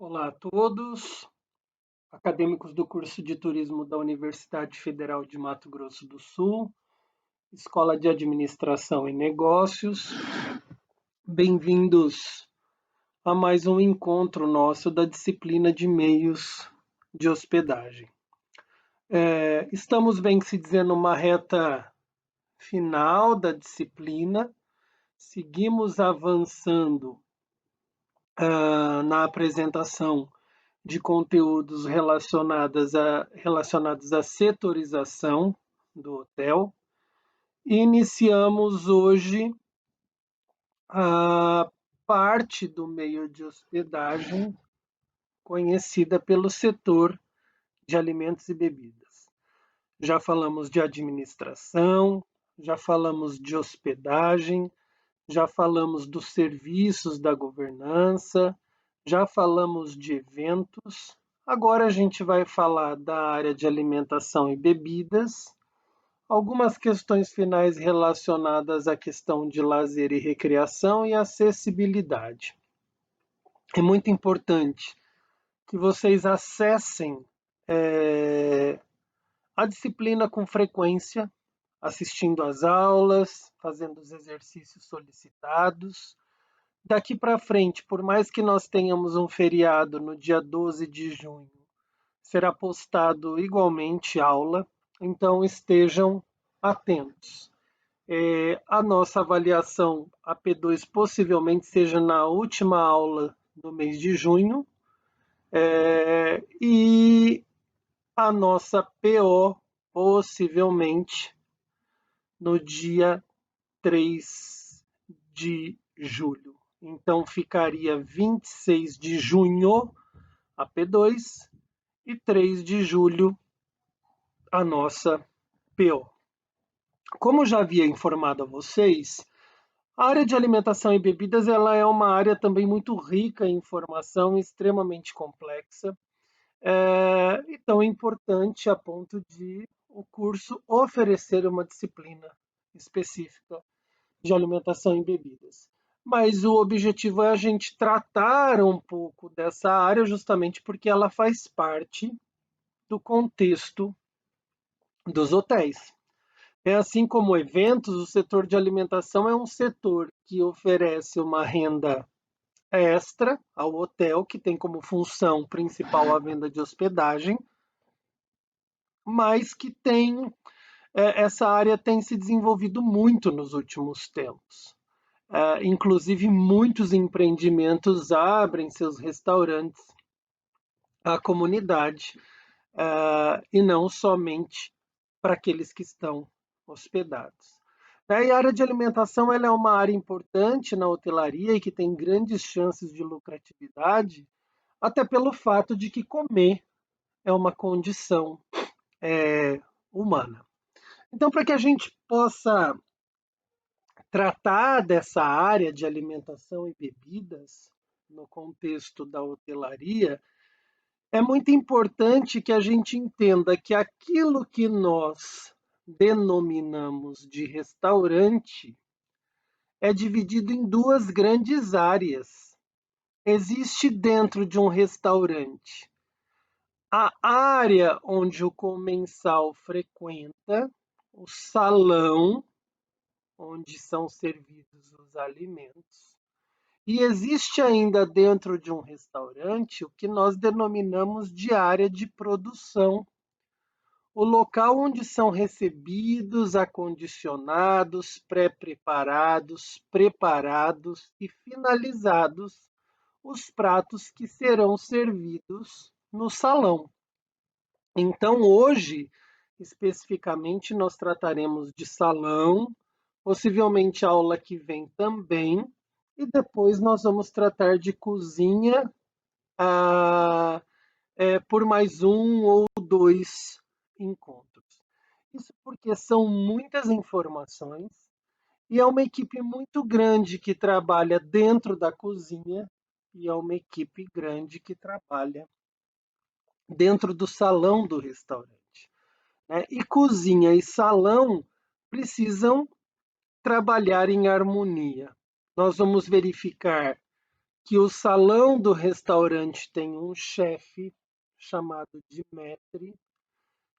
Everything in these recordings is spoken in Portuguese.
Olá a todos, acadêmicos do curso de turismo da Universidade Federal de Mato Grosso do Sul, Escola de Administração e Negócios. Bem-vindos a mais um encontro nosso da disciplina de meios de hospedagem. Estamos, bem se dizer, numa reta final da disciplina, seguimos avançando na apresentação de conteúdos relacionados à setorização do hotel. Iniciamos hoje a parte do meio de hospedagem conhecida pelo setor de alimentos e bebidas. Já falamos de administração, já falamos de hospedagem, já falamos dos serviços da governança, já falamos de eventos. Agora a gente vai falar da área de alimentação e bebidas, algumas questões finais relacionadas à questão de lazer e recreação e acessibilidade. É muito importante que vocês acessem a disciplina com frequência, assistindo às aulas, fazendo os exercícios solicitados. Daqui para frente, por mais que nós tenhamos um feriado no dia 12 de junho, será postado igualmente aula, então estejam atentos. A nossa avaliação, a P2, possivelmente seja na última aula do mês de junho, e a nossa PO, possivelmente, no dia 3 de julho. Então, ficaria 26 de junho a P2 e 3 de julho a nossa PO. Como já havia informado a vocês, a área de alimentação e bebidas ela é uma área também muito rica em informação, extremamente complexa, e tão importante a ponto de o curso oferecer uma disciplina específica de alimentação e bebidas. Mas o objetivo é a gente tratar um pouco dessa área justamente porque ela faz parte do contexto dos hotéis. Assim como eventos, o setor de alimentação é um setor que oferece uma renda extra ao hotel, que tem como função principal a venda de hospedagem, mas que essa área tem se desenvolvido muito nos últimos tempos. Inclusive, muitos empreendimentos abrem seus restaurantes à comunidade, e não somente para aqueles que estão hospedados. E a área de alimentação ela é uma área importante na hotelaria e que tem grandes chances de lucratividade, até pelo fato de que comer é uma condição humana. Então, para que a gente possa tratar dessa área de alimentação e bebidas no contexto da hotelaria, é muito importante que a gente entenda que aquilo que nós denominamos de restaurante é dividido em duas grandes áreas. Existe dentro de um restaurante a área onde o comensal frequenta, o salão, onde são servidos os alimentos. E existe ainda dentro de um restaurante o que nós denominamos de área de produção, o local onde são recebidos, acondicionados, pré-preparados, preparados e finalizados os pratos que serão servidos no salão. Então, hoje, especificamente, nós trataremos de salão, possivelmente a aula que vem também, e depois nós vamos tratar de cozinha por mais um ou dois encontros. Isso porque são muitas informações e é uma equipe muito grande que trabalha dentro da cozinha e é uma equipe grande que trabalha dentro do salão do restaurante. E cozinha e salão precisam trabalhar em harmonia. Nós vamos verificar que o salão do restaurante tem um chefe chamado de maître,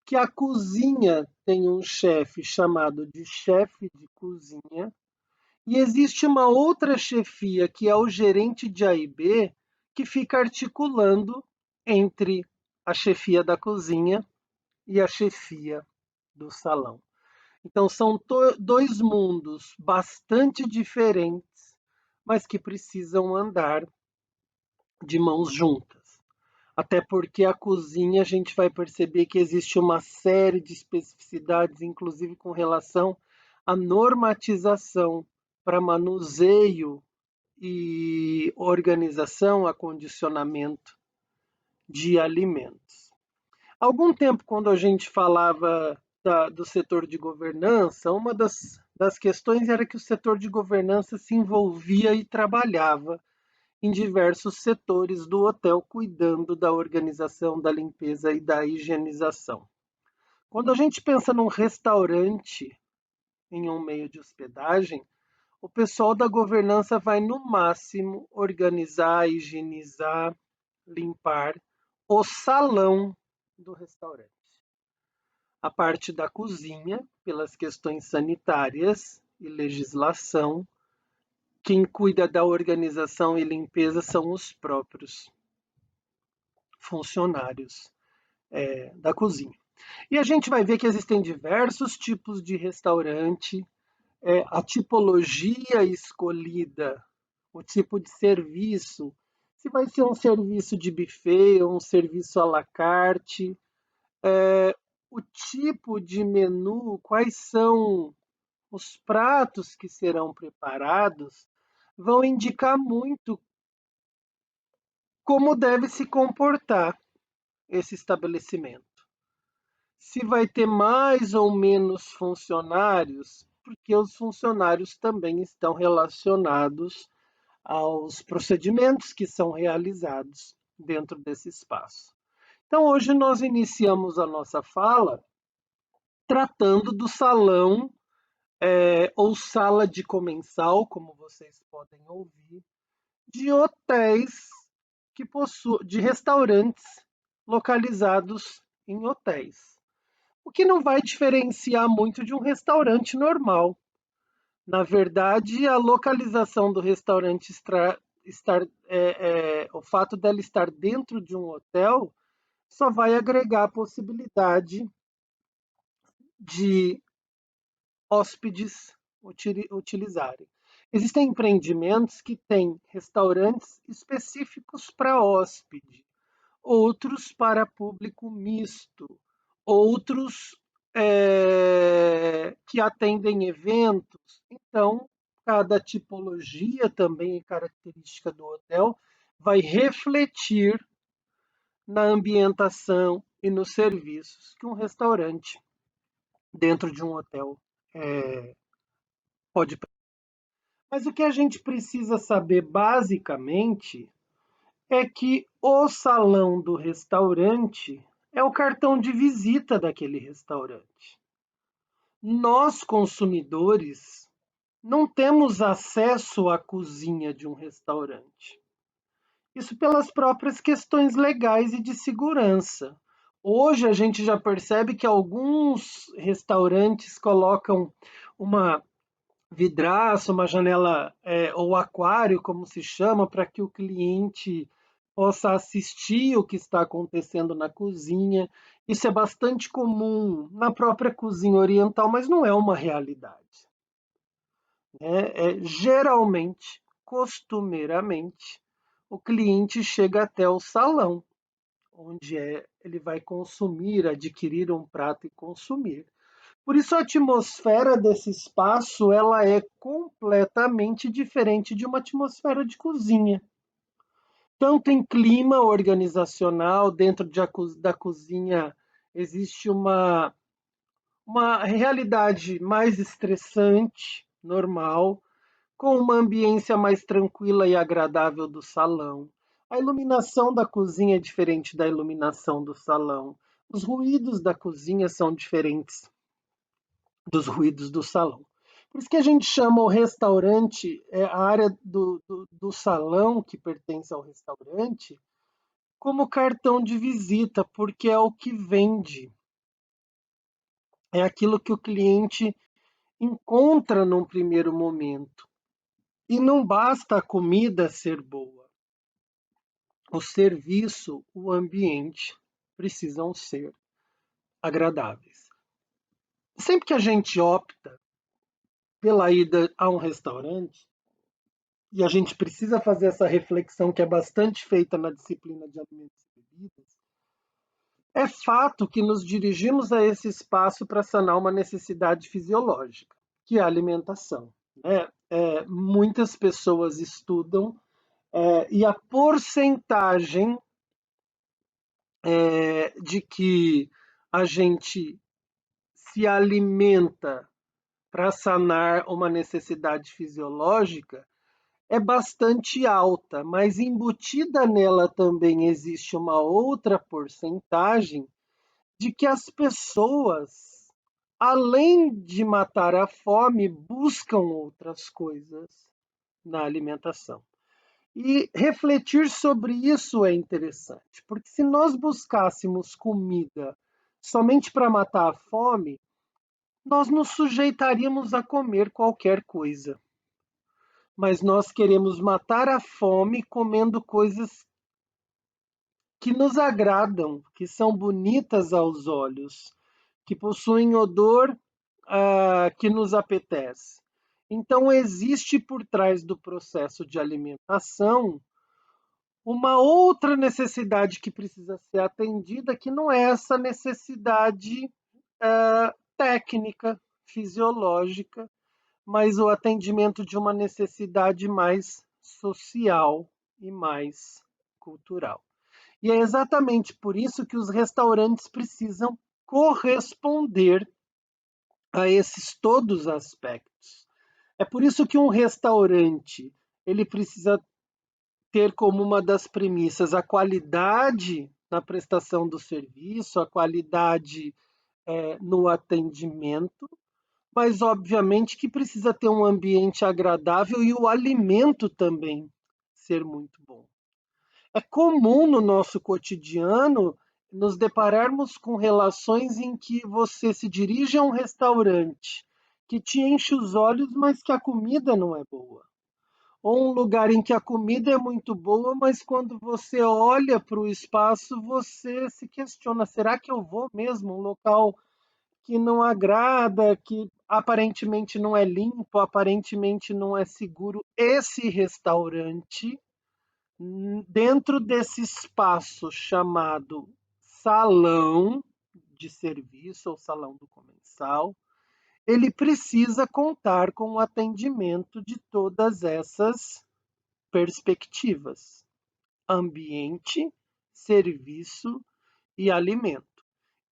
que a cozinha tem um chefe chamado de chefe de cozinha, e existe uma outra chefia, que é o gerente de A e B, que fica articulando entre a chefia da cozinha e a chefia do salão. Então, são dois mundos bastante diferentes, mas que precisam andar de mãos juntas. Até porque a cozinha a gente vai perceber que existe uma série de especificidades, inclusive com relação à normatização para manuseio e organização, acondicionamento de alimentos. Há algum tempo, quando a gente falava do setor de governança, uma das questões era que o setor de governança se envolvia e trabalhava em diversos setores do hotel, cuidando da organização, da limpeza e da higienização. Quando a gente pensa num restaurante em um meio de hospedagem, o pessoal da governança vai, no máximo, organizar, higienizar, limpar o salão do restaurante. A parte da cozinha, pelas questões sanitárias e legislação, quem cuida da organização e limpeza são os próprios funcionários da cozinha. E a gente vai ver que existem diversos tipos de restaurante, a tipologia escolhida, o tipo de serviço, se vai ser um serviço de buffet ou um serviço à la carte, o tipo de menu, quais são os pratos que serão preparados, vão indicar muito como deve se comportar esse estabelecimento. Se vai ter mais ou menos funcionários, porque os funcionários também estão relacionados aos procedimentos que são realizados dentro desse espaço. Então, hoje nós iniciamos a nossa fala tratando do salão ou sala de comensal, como vocês podem ouvir, de hotéis de restaurantes localizados em hotéis. O que não vai diferenciar muito de um restaurante normal. Na verdade, a localização do restaurante o fato dela estar dentro de um hotel só vai agregar a possibilidade de hóspedes utilizarem. Existem empreendimentos que têm restaurantes específicos para hóspede, outros para público misto, outros que atendem eventos. Então, cada tipologia também e característica do hotel vai refletir na ambientação e nos serviços que um restaurante dentro de um hotel pode. Mas o que a gente precisa saber basicamente é que o salão do restaurante é o cartão de visita daquele restaurante. Nós, consumidores, não temos acesso à cozinha de um restaurante. Isso pelas próprias questões legais e de segurança. Hoje a gente já percebe que alguns restaurantes colocam uma vidraça, uma janela ou aquário, como se chama, para que o cliente possa assistir o que está acontecendo na cozinha. Isso é bastante comum na própria cozinha oriental, mas não é uma realidade. Geralmente, costumeiramente, o cliente chega até o salão, onde ele vai consumir, adquirir um prato e consumir. Por isso a atmosfera desse espaço ela é completamente diferente de uma atmosfera de cozinha. Tanto em clima organizacional, dentro da cozinha existe uma realidade mais estressante, normal, com uma ambiência mais tranquila e agradável do salão. A iluminação da cozinha é diferente da iluminação do salão. Os ruídos da cozinha são diferentes dos ruídos do salão. Por isso que a gente chama o restaurante, a área do salão que pertence ao restaurante, como cartão de visita, porque é o que vende, é aquilo que o cliente encontra num primeiro momento. E não basta a comida ser boa, o serviço, o ambiente precisam ser agradáveis. Sempre que a gente opta pela ida a um restaurante, e a gente precisa fazer essa reflexão que é bastante feita na disciplina de alimentos e bebidas, é fato que nos dirigimos a esse espaço para sanar uma necessidade fisiológica, que é a alimentação. Né? Muitas pessoas estudam e a porcentagem de que a gente se alimenta para sanar uma necessidade fisiológica é bastante alta, mas embutida nela também existe uma outra porcentagem de que as pessoas, além de matar a fome, buscam outras coisas na alimentação. E refletir sobre isso é interessante, porque se nós buscássemos comida somente para matar a fome, nós nos sujeitaríamos a comer qualquer coisa. Mas nós queremos matar a fome comendo coisas que nos agradam, que são bonitas aos olhos, que possuem odor que nos apetece. Então, existe por trás do processo de alimentação uma outra necessidade que precisa ser atendida, que não é essa necessidade técnica, fisiológica, mas o atendimento de uma necessidade mais social e mais cultural. E é exatamente por isso que os restaurantes precisam corresponder a esses todos aspectos. É por isso que um restaurante ele precisa ter como uma das premissas a qualidade na prestação do serviço, a qualidade no atendimento, mas obviamente que precisa ter um ambiente agradável e o alimento também ser muito bom. É comum no nosso cotidiano nos depararmos com relações em que você se dirige a um restaurante que te enche os olhos, mas que a comida não é boa. Ou um lugar em que a comida é muito boa, mas quando você olha para o espaço, você se questiona: será que eu vou mesmo? Um local que não agrada, que aparentemente não é limpo, aparentemente não é seguro. Esse restaurante, dentro desse espaço chamado salão de serviço ou salão do comensal, ele precisa contar com o atendimento de todas essas perspectivas: ambiente, serviço e alimento.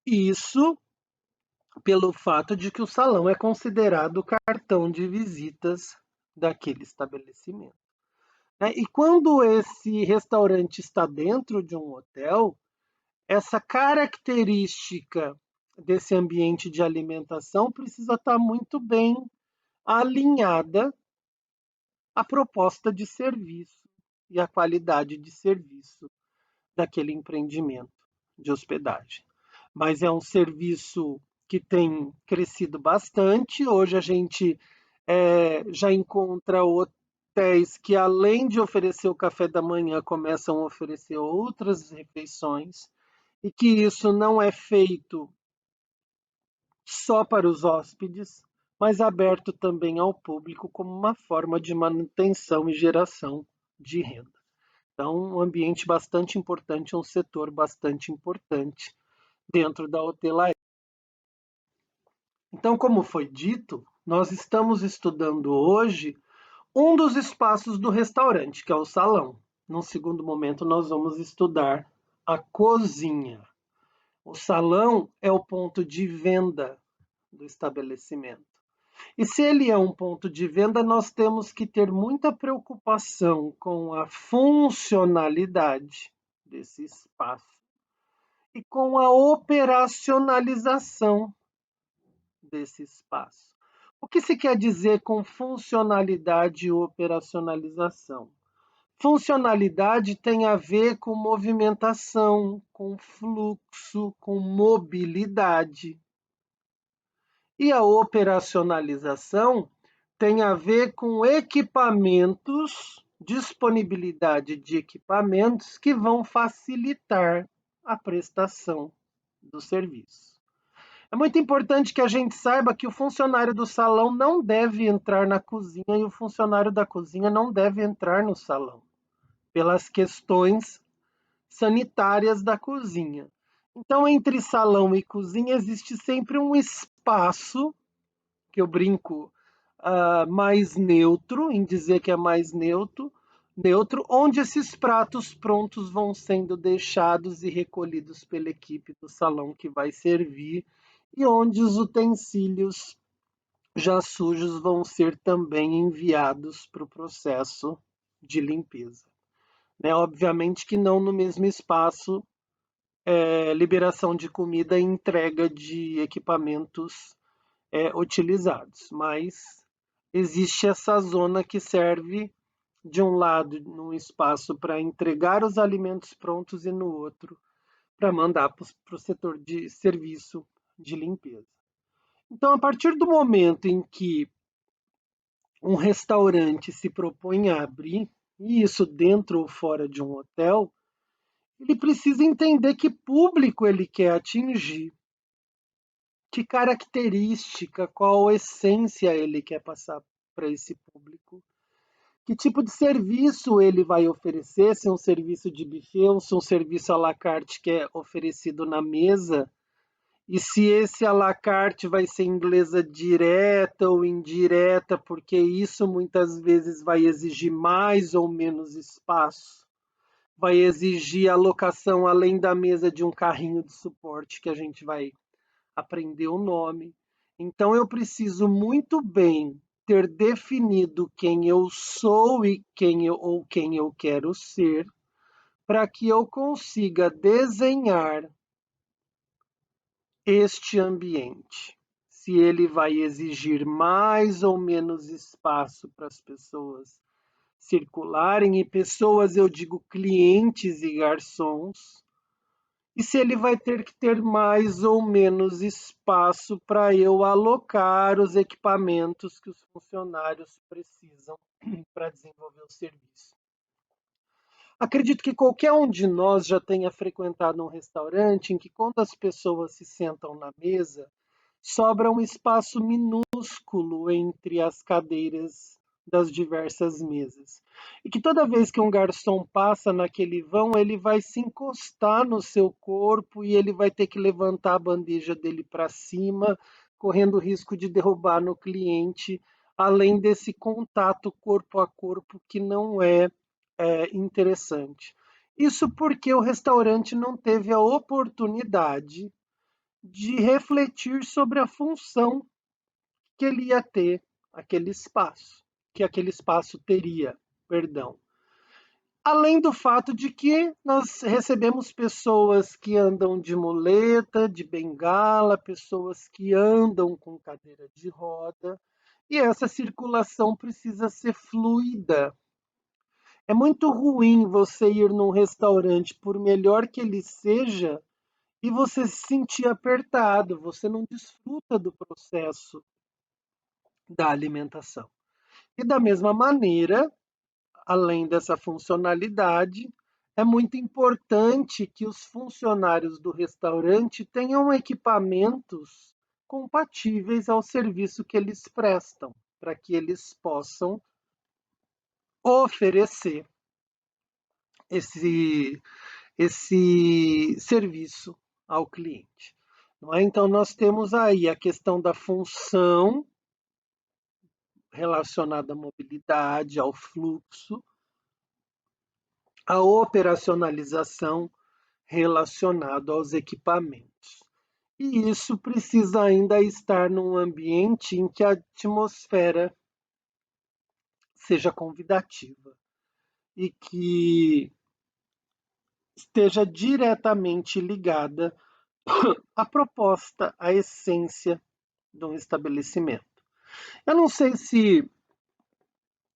Isso pelo fato de que o salão é considerado o cartão de visitas daquele estabelecimento. E quando esse restaurante está dentro de um hotel, essa característica desse ambiente de alimentação precisa estar muito bem alinhada à proposta de serviço e à qualidade de serviço daquele empreendimento de hospedagem. Mas é um serviço que tem crescido bastante. Hoje a gente já encontra hotéis que, além de oferecer o café da manhã, começam a oferecer outras refeições, e que isso não é feito só para os hóspedes, mas aberto também ao público como uma forma de manutenção e geração de renda. Então, um ambiente bastante importante, um setor bastante importante dentro da hotelaria. Então, como foi dito, nós estamos estudando hoje um dos espaços do restaurante, que é o salão. Num segundo momento, nós vamos estudar a cozinha. O salão é o ponto de venda do estabelecimento. E se ele é um ponto de venda, nós temos que ter muita preocupação com a funcionalidade desse espaço e com a operacionalização desse espaço. O que se quer dizer com funcionalidade e operacionalização? Funcionalidade tem a ver com movimentação, com fluxo, com mobilidade. E a operacionalização tem a ver com equipamentos, disponibilidade de equipamentos que vão facilitar a prestação do serviço. É muito importante que a gente saiba que o funcionário do salão não deve entrar na cozinha e o funcionário da cozinha não deve entrar no salão, pelas questões sanitárias da cozinha. Então, entre salão e cozinha existe sempre um espaço, que eu brinco, mais neutro, em dizer que é mais neutro, onde esses pratos prontos vão sendo deixados e recolhidos pela equipe do salão que vai servir, e onde os utensílios já sujos vão ser também enviados para o processo de limpeza. Né? Obviamente que não no mesmo espaço, liberação de comida e entrega de equipamentos utilizados, mas existe essa zona que serve de um lado num espaço para entregar os alimentos prontos e no outro para mandar para o setor de serviço de limpeza. Então, a partir do momento em que um restaurante se propõe a abrir, e isso dentro ou fora de um hotel, ele precisa entender que público ele quer atingir, que característica, qual essência ele quer passar para esse público, que tipo de serviço ele vai oferecer, se é um serviço de buffet ou se é um serviço à la carte que é oferecido na mesa, e se esse à la carte vai ser inglesa direta ou indireta, porque isso muitas vezes vai exigir mais ou menos espaço, vai exigir alocação além da mesa de um carrinho de suporte que a gente vai aprender o nome. Então eu preciso muito bem ter definido quem eu sou e quem eu quero ser, para que eu consiga desenhar este ambiente. Se ele vai exigir mais ou menos espaço para as pessoas circularem, e pessoas eu digo clientes e garçons, e se ele vai ter que ter mais ou menos espaço para eu alocar os equipamentos que os funcionários precisam para desenvolver o serviço. Acredito que qualquer um de nós já tenha frequentado um restaurante em que, quando as pessoas se sentam na mesa, sobra um espaço minúsculo entre as cadeiras das diversas mesas. E que toda vez que um garçom passa naquele vão, ele vai se encostar no seu corpo e ele vai ter que levantar a bandeja dele para cima, correndo o risco de derrubar no cliente, além desse contato corpo a corpo que não é interessante. Isso porque o restaurante não teve a oportunidade de refletir sobre a função que ele ia ter, aquele espaço, que aquele espaço teria, perdão. Além do fato de que nós recebemos pessoas que andam de muleta, de bengala, pessoas que andam com cadeira de roda, e essa circulação precisa ser fluida. É muito ruim você ir num restaurante, por melhor que ele seja, e você se sentir apertado, você não desfruta do processo da alimentação. E da mesma maneira, além dessa funcionalidade, é muito importante que os funcionários do restaurante tenham equipamentos compatíveis ao serviço que eles prestam, para que eles possam oferecer esse, esse serviço ao cliente. Não é? Então, nós temos aí a questão da função relacionada à mobilidade, ao fluxo, a operacionalização relacionada aos equipamentos. E isso precisa ainda estar num ambiente em que a atmosfera seja convidativa e que esteja diretamente ligada à proposta, à essência de um estabelecimento. Eu não sei se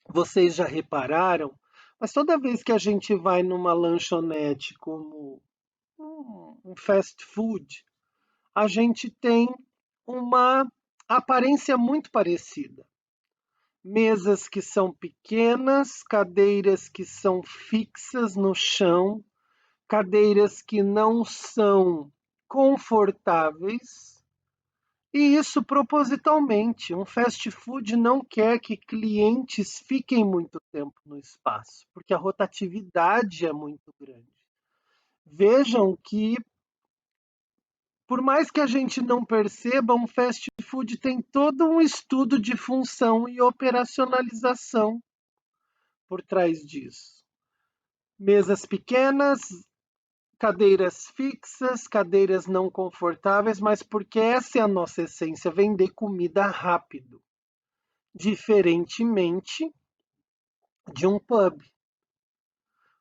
vocês já repararam, mas toda vez que a gente vai numa lanchonete como um fast food, a gente tem uma aparência muito parecida. Mesas que são pequenas, cadeiras que são fixas no chão, cadeiras que não são confortáveis, e isso propositalmente. Um fast food não quer que clientes fiquem muito tempo no espaço, porque a rotatividade é muito grande. Vejam que, por mais que a gente não perceba, um fast food tem todo um estudo de função e operacionalização por trás disso. Mesas pequenas, cadeiras fixas, cadeiras não confortáveis, mas porque essa é a nossa essência, vender comida rápido, diferentemente de um pub,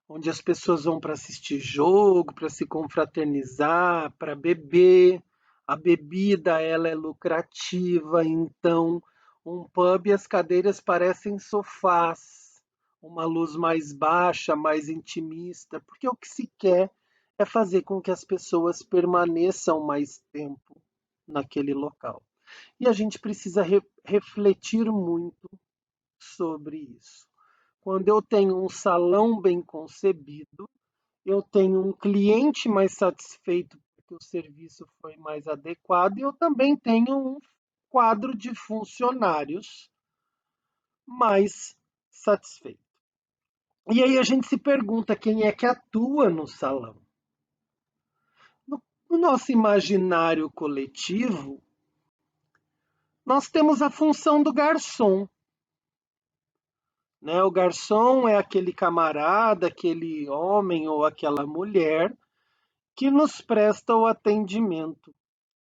onde as pessoas vão para assistir jogo, para se confraternizar, para beber. A bebida ela é lucrativa, então um pub as cadeiras parecem sofás, uma luz mais baixa, mais intimista, porque o que se quer é fazer com que as pessoas permaneçam mais tempo naquele local. E a gente precisa refletir muito sobre isso. Quando eu tenho um salão bem concebido, eu tenho um cliente mais satisfeito porque o serviço foi mais adequado e eu também tenho um quadro de funcionários mais satisfeito. E aí a gente se pergunta quem é que atua no salão. No nosso imaginário coletivo, nós temos a função do garçom. Né? O garçom é aquele camarada, aquele homem ou aquela mulher que nos presta o atendimento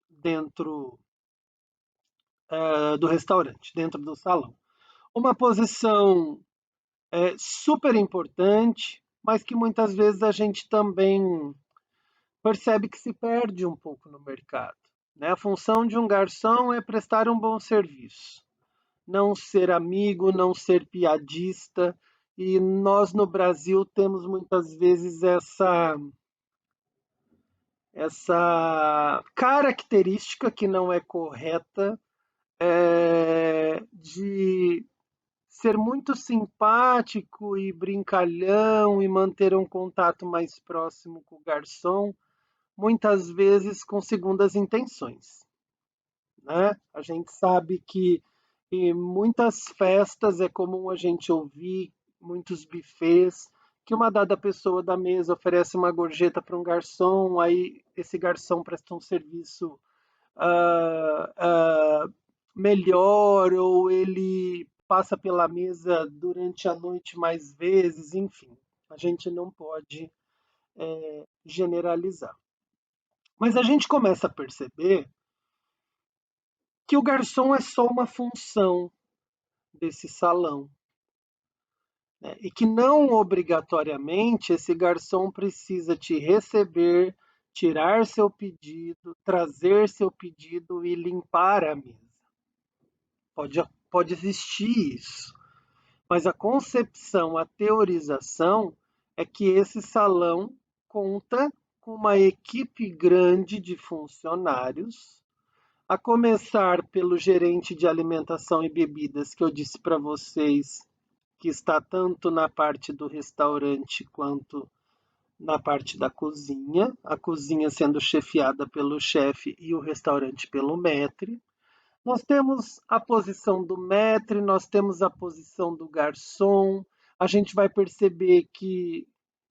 dentro do restaurante, dentro do salão. Uma posição super importante, mas que muitas vezes a gente também percebe que se perde um pouco no mercado. Né? A função de um garçom é prestar um bom serviço, não ser amigo, não ser piadista. E nós no Brasil temos muitas vezes essa característica que não é correta de ser muito simpático e brincalhão e manter um contato mais próximo com o garçom, muitas vezes com segundas intenções. Né? A gente sabe que em muitas festas é comum a gente ouvir, muitos buffets, que uma dada pessoa da mesa oferece uma gorjeta para um garçom, aí esse garçom presta um serviço melhor, ou ele passa pela mesa durante a noite mais vezes, enfim, a gente não pode generalizar. Mas a gente começa a perceber que o garçom é só uma função desse salão, né? E que não obrigatoriamente esse garçom precisa te receber, tirar seu pedido, trazer seu pedido e limpar a mesa. Pode existir isso, mas a concepção, a teorização é que esse salão conta com uma equipe grande de funcionários, a começar pelo gerente de alimentação e bebidas, que eu disse para vocês que está tanto na parte do restaurante quanto na parte da cozinha, a cozinha sendo chefiada pelo chefe e o restaurante pelo maître. Nós temos a posição do maître, nós temos a posição do garçom. A gente vai perceber que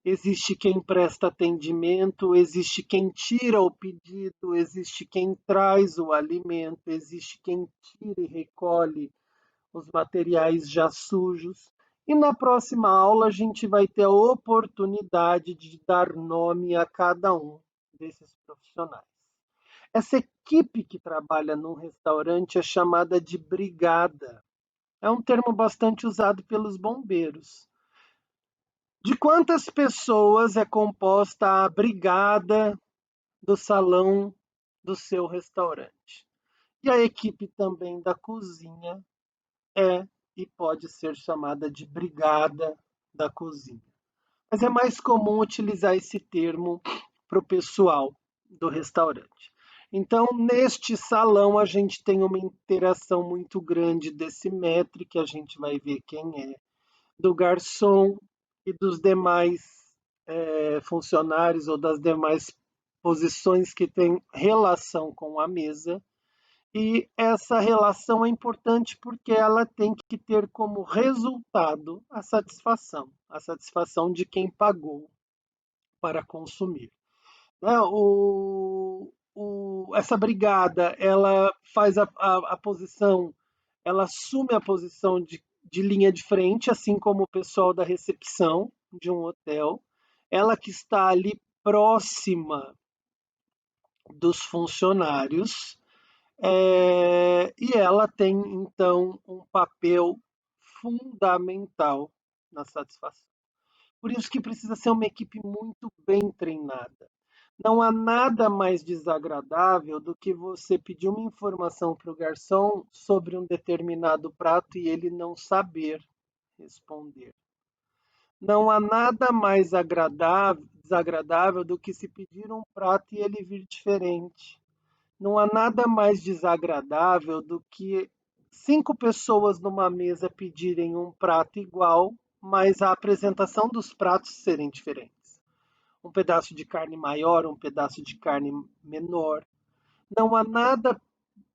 existe quem presta atendimento, existe quem tira o pedido, existe quem traz o alimento, existe quem tira e recolhe os materiais já sujos. E na próxima aula a gente vai ter a oportunidade de dar nome a cada um desses profissionais. Essa equipe que trabalha num restaurante é chamada de brigada. É um termo bastante usado pelos bombeiros. De quantas pessoas é composta a brigada do salão do seu restaurante? E a equipe também da cozinha é e pode ser chamada de brigada da cozinha. Mas é mais comum utilizar esse termo para o pessoal do restaurante. Então, neste salão, a gente tem uma interação muito grande desse maître, que a gente vai ver quem é, do garçom e dos demais funcionários ou das demais posições que têm relação com a mesa. E essa relação é importante porque ela tem que ter como resultado a satisfação de quem pagou para consumir. Né? Essa brigada, ela faz a posição, ela assume a posição de linha de frente, assim como o pessoal da recepção de um hotel. Ela que está ali próxima dos funcionários, e ela tem, então, um papel fundamental na satisfação. Por isso que precisa ser uma equipe muito bem treinada. Não há nada mais desagradável do que você pedir uma informação para o garçom sobre um determinado prato e ele não saber responder. Não há nada mais desagradável do que se pedir um prato e ele vir diferente. Não há nada mais desagradável do que 5 pessoas numa mesa pedirem um prato igual, mas a apresentação dos pratos serem diferentes. Um pedaço de carne maior, um pedaço de carne menor. Não há nada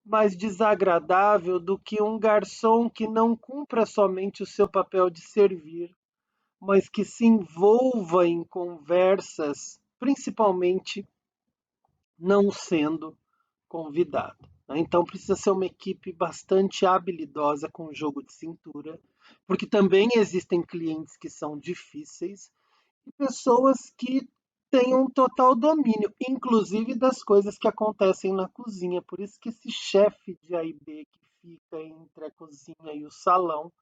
mais desagradável do que um garçom que não cumpra somente o seu papel de servir, mas que se envolva em conversas, principalmente não sendo convidado. Então precisa ser uma equipe bastante habilidosa com jogo de cintura, porque também existem clientes que são difíceis e pessoas que têm um total domínio, inclusive das coisas que acontecem na cozinha. Por isso que esse chefe de A e B que fica entre a cozinha e o salão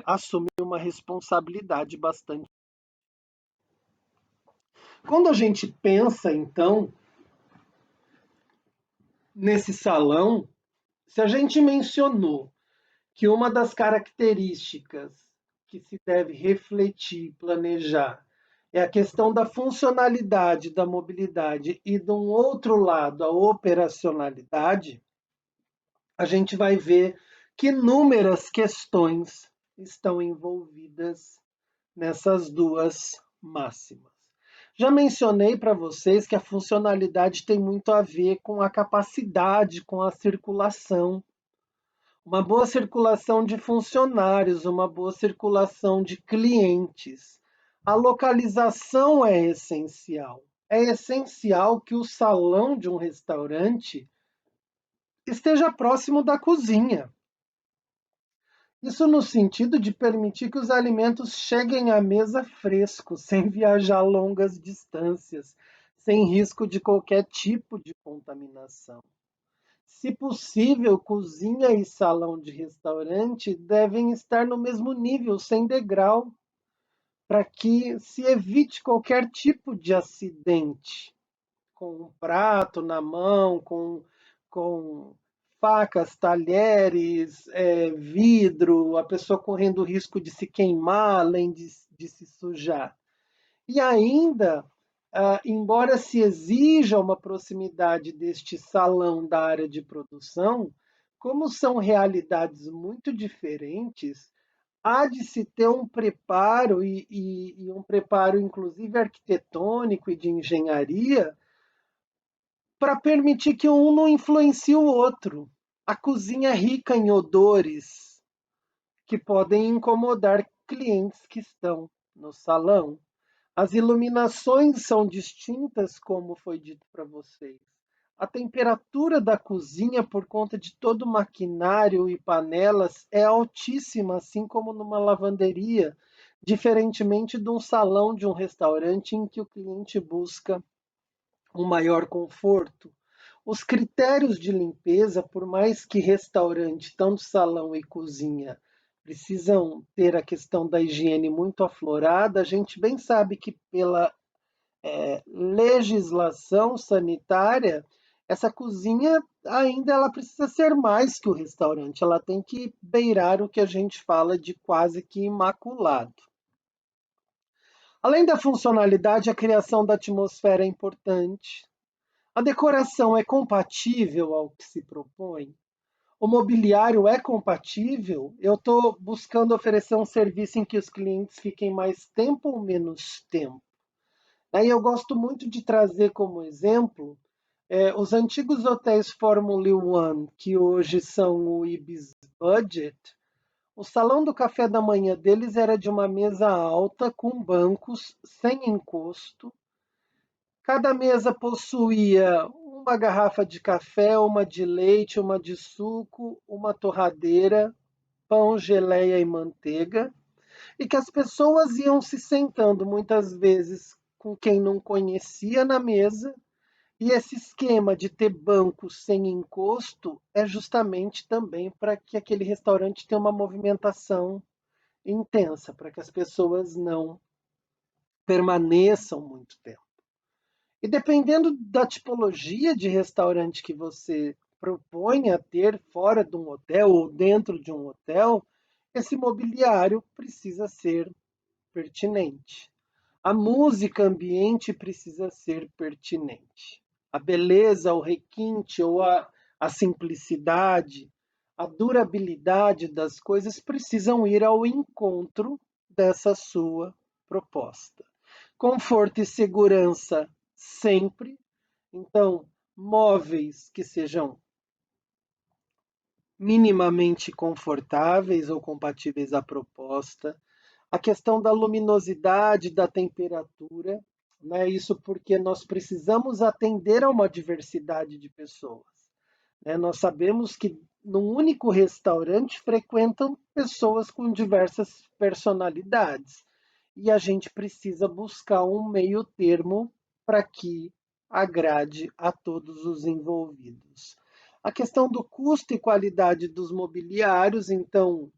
assume uma responsabilidade bastante. Quando a gente pensa, então, nesse salão, se a gente mencionou que uma das características que se deve refletir, planejar, é a questão da funcionalidade, da mobilidade e, de um outro lado, a operacionalidade, a gente vai ver que inúmeras questões estão envolvidas nessas duas máximas. Já mencionei para vocês que a funcionalidade tem muito a ver com a capacidade, com a circulação. Uma boa circulação de funcionários, uma boa circulação de clientes. A localização é essencial. É essencial que o salão de um restaurante esteja próximo da cozinha. Isso no sentido de permitir que os alimentos cheguem à mesa frescos, sem viajar longas distâncias, sem risco de qualquer tipo de contaminação. Se possível, cozinha e salão de restaurante devem estar no mesmo nível, sem degrau, para que se evite qualquer tipo de acidente com um prato na mão, com facas, talheres, vidro, a pessoa correndo o risco de se queimar, além de se sujar. E ainda, embora se exija uma proximidade deste salão da área de produção, como são realidades muito diferentes, há de se ter um preparo e um preparo, inclusive arquitetônico e de engenharia, para permitir que um não influencie o outro. A cozinha é rica em odores que podem incomodar clientes que estão no salão. As iluminações são distintas, como foi dito para vocês. A temperatura da cozinha, por conta de todo o maquinário e panelas, é altíssima, assim como numa lavanderia, diferentemente de um salão de um restaurante em que o cliente busca um maior conforto. Os critérios de limpeza, por mais que restaurante, tanto salão e cozinha, precisam ter a questão da higiene muito aflorada, a gente bem sabe que pela legislação sanitária essa cozinha ainda ela precisa ser mais que o restaurante, ela tem que beirar o que a gente fala de quase que imaculado. Além da funcionalidade, a criação da atmosfera é importante. A decoração é compatível ao que se propõe? O mobiliário é compatível? Eu estou buscando oferecer um serviço em que os clientes fiquem mais tempo ou menos tempo. Aí eu gosto muito de trazer como exemplo os antigos hotéis Formula One, que hoje são o Ibis Budget. O salão do café da manhã deles era de uma mesa alta, com bancos, sem encosto. Cada mesa possuía uma garrafa de café, uma de leite, uma de suco, uma torradeira, pão, geleia e manteiga, e que as pessoas iam se sentando muitas vezes com quem não conhecia na mesa, e esse esquema de ter bancos sem encosto é justamente também para que aquele restaurante tenha uma movimentação intensa, para que as pessoas não permaneçam muito tempo. E dependendo da tipologia de restaurante que você propõe a ter fora de um hotel ou dentro de um hotel, esse mobiliário precisa ser pertinente. A música ambiente precisa ser pertinente. A beleza, o requinte ou a simplicidade, a durabilidade das coisas precisam ir ao encontro dessa sua proposta. Conforto e segurança sempre. Então, móveis que sejam minimamente confortáveis ou compatíveis à proposta. A questão da luminosidade, da temperatura, né? Isso porque nós precisamos atender a uma diversidade de pessoas, né? Nós sabemos que num único restaurante frequentam pessoas com diversas personalidades e a gente precisa buscar um meio termo para que agrade a todos os envolvidos. A questão do custo e qualidade dos mobiliários, então,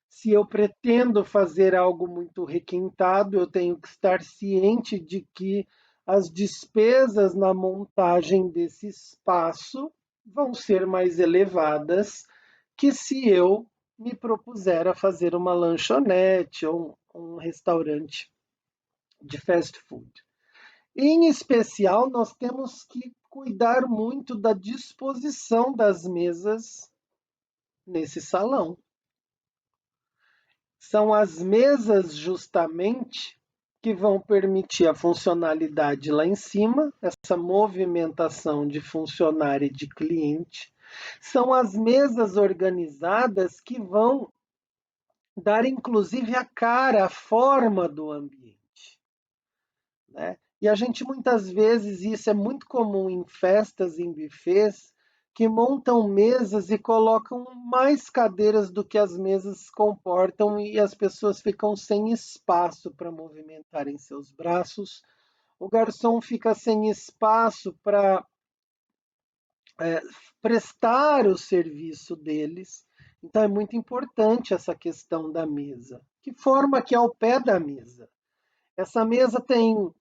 se eu pretendo fazer algo muito requintado, eu tenho que estar ciente de que as despesas na montagem desse espaço vão ser mais elevadas que se eu me propuser a fazer uma lanchonete ou um restaurante de fast food. Em especial, nós temos que cuidar muito da disposição das mesas nesse salão. São as mesas justamente que vão permitir a funcionalidade lá em cima, essa movimentação de funcionário e de cliente. São as mesas organizadas que vão dar inclusive a cara, a forma do ambiente, né? E a gente muitas vezes, isso é muito comum em festas, em buffets, que montam mesas e colocam mais cadeiras do que as mesas comportam e as pessoas ficam sem espaço para movimentarem seus braços. O garçom fica sem espaço para prestar o serviço deles. Então é muito importante essa questão da mesa. Que forma que é o pé da mesa? Essa mesa tem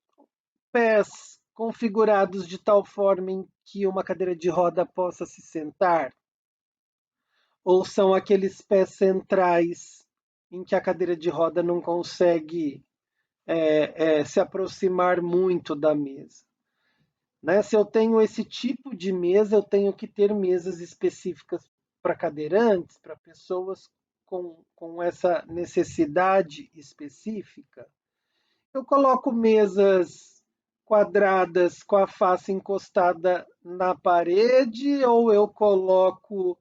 pés configurados de tal forma em que uma cadeira de roda possa se sentar? Ou são aqueles pés centrais em que a cadeira de roda não consegue se aproximar muito da mesa? Né? Se eu tenho esse tipo de mesa, eu tenho que ter mesas específicas para cadeirantes, para pessoas com essa necessidade específica. Eu coloco mesas quadradas com a face encostada na parede ou eu coloco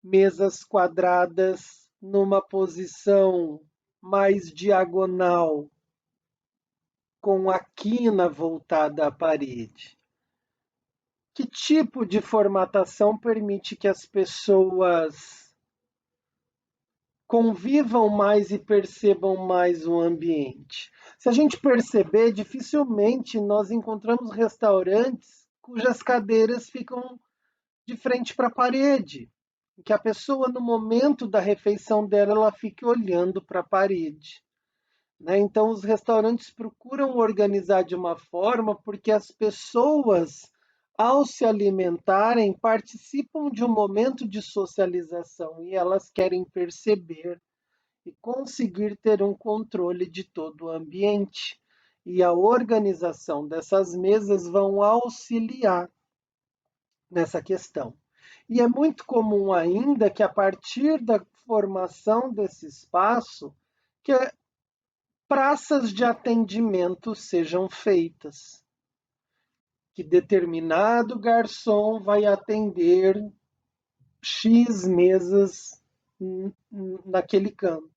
mesas quadradas numa posição mais diagonal, com a quina voltada à parede? Que tipo de formatação permite que as pessoas convivam mais e percebam mais o ambiente? Se a gente perceber, dificilmente nós encontramos restaurantes cujas cadeiras ficam de frente para a parede, que a pessoa, no momento da refeição dela, ela fique olhando para a parede, né? Então, os restaurantes procuram organizar de uma forma porque as pessoas, ao se alimentarem, participam de um momento de socialização e elas querem perceber e conseguir ter um controle de todo o ambiente. E a organização dessas mesas vão auxiliar nessa questão. E é muito comum ainda que, a partir da formação desse espaço, que praças de atendimento sejam feitas, que determinado garçom vai atender X mesas naquele canto,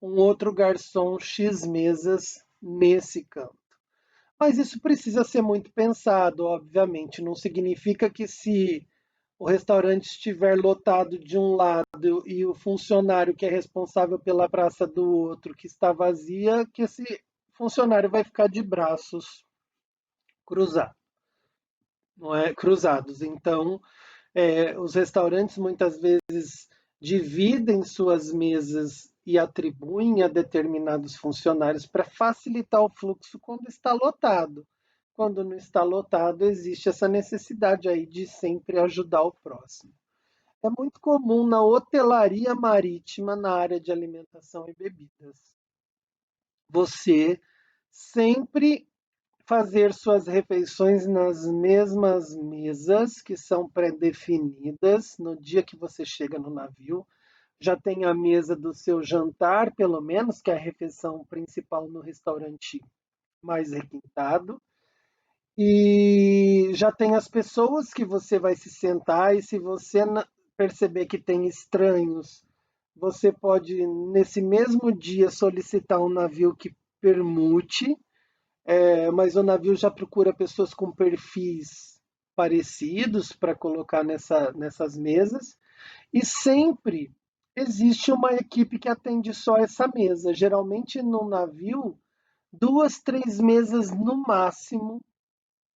um outro garçom X mesas nesse canto. Mas isso precisa ser muito pensado, obviamente. Não significa que, se o restaurante estiver lotado de um lado e o funcionário que é responsável pela praça do outro que está vazia, que esse funcionário vai ficar de braços cruzados, não é? Cruzados. Então, os restaurantes muitas vezes dividem suas mesas e atribuem a determinados funcionários para facilitar o fluxo quando está lotado. Quando não está lotado, existe essa necessidade aí de sempre ajudar o próximo. É muito comum na hotelaria marítima, na área de alimentação e bebidas, você sempre fazer suas refeições nas mesmas mesas que são pré-definidas no dia que você chega no navio. Já tem a mesa do seu jantar, pelo menos, que é a refeição principal no restaurante mais requintado. E já tem as pessoas que você vai se sentar, e se você perceber que tem estranhos, você pode, nesse mesmo dia, solicitar um navio que permute, mas o navio já procura pessoas com perfis parecidos para colocar nessas mesas. E sempre existe uma equipe que atende só essa mesa. Geralmente, no navio, duas, três mesas no máximo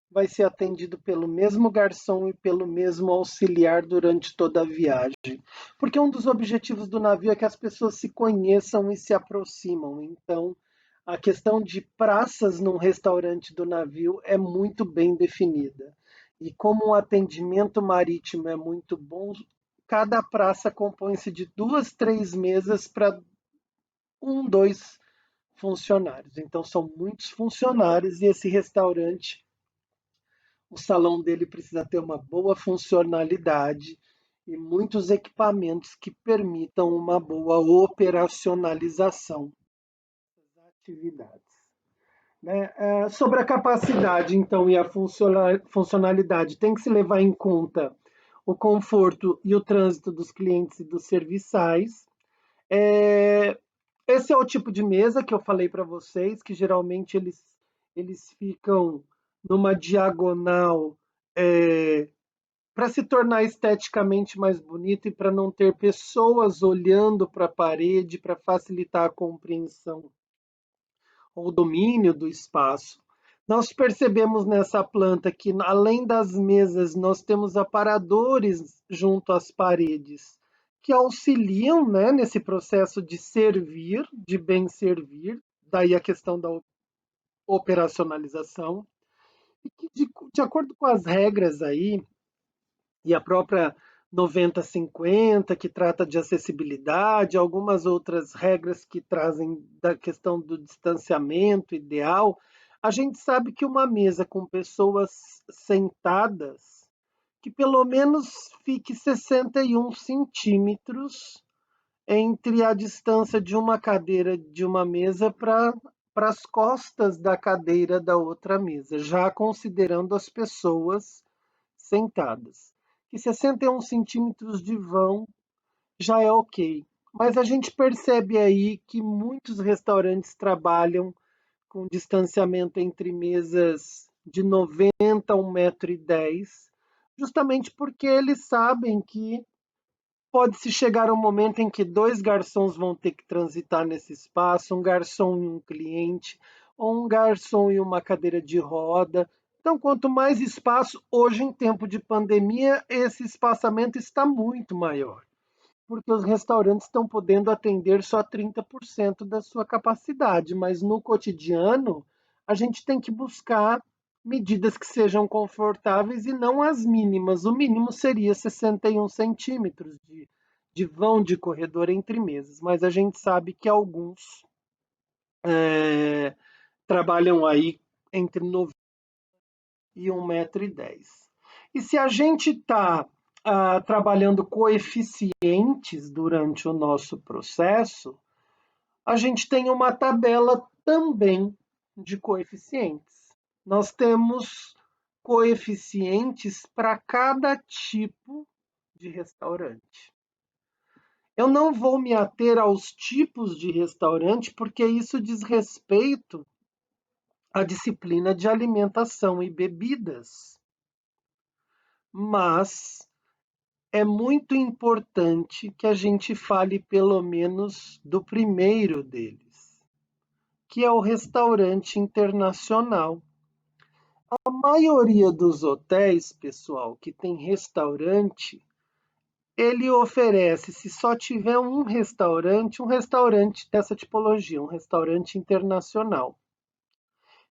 vai ser atendido pelo mesmo garçom e pelo mesmo auxiliar durante toda a viagem. Porque um dos objetivos do navio é que as pessoas se conheçam e se aproximam. Então, a questão de praças num restaurante do navio é muito bem definida. E como o atendimento marítimo é muito bom, cada praça compõe-se de duas, três mesas para um, dois funcionários. Então, são muitos funcionários, e esse restaurante, o salão dele precisa ter uma boa funcionalidade e muitos equipamentos que permitam uma boa operacionalização das atividades. Né? Sobre a capacidade, então, e a funcionalidade, tem que se levar em conta o conforto e o trânsito dos clientes e dos serviçais. É, Esse é o tipo de mesa que eu falei para vocês, que geralmente eles ficam numa diagonal, para se tornar esteticamente mais bonito e para não ter pessoas olhando para a parede, para facilitar a compreensão ou domínio do espaço. Nós percebemos nessa planta que, além das mesas, nós temos aparadores junto às paredes, que auxiliam, né, nesse processo de servir, de bem servir, daí a questão da operacionalização, e que, de acordo com as regras aí, e a própria 90/50, que trata de acessibilidade, algumas outras regras que trazem da questão do distanciamento ideal, a gente sabe que uma mesa com pessoas sentadas, que pelo menos fique 61 centímetros entre a distância de uma cadeira de uma mesa para as costas da cadeira da outra mesa, já considerando as pessoas sentadas. Que 61 centímetros de vão já é ok. Mas a gente percebe aí que muitos restaurantes trabalham com distanciamento entre mesas de 90 a 1,10 m, justamente porque eles sabem que pode-se chegar um momento em que dois garçons vão ter que transitar nesse espaço, um garçom e um cliente, ou um garçom e uma cadeira de roda. Então, quanto mais espaço, hoje em tempo de pandemia, esse espaçamento está muito maior, porque os restaurantes estão podendo atender só 30% da sua capacidade, mas no cotidiano a gente tem que buscar medidas que sejam confortáveis e não as mínimas. O mínimo seria 61 centímetros de vão de corredor entre mesas, mas a gente sabe que alguns trabalham aí entre 90 e 1,10 m. E se a gente está trabalhando coeficientes durante o nosso processo, a gente tem uma tabela também de coeficientes. Nós temos coeficientes para cada tipo de restaurante. Eu não vou me ater aos tipos de restaurante, porque isso diz respeito à disciplina de alimentação e bebidas. Mas é muito importante que a gente fale pelo menos do primeiro deles, que é o restaurante internacional. A maioria dos hotéis, pessoal, que tem restaurante, ele oferece, se só tiver um restaurante dessa tipologia, um restaurante internacional.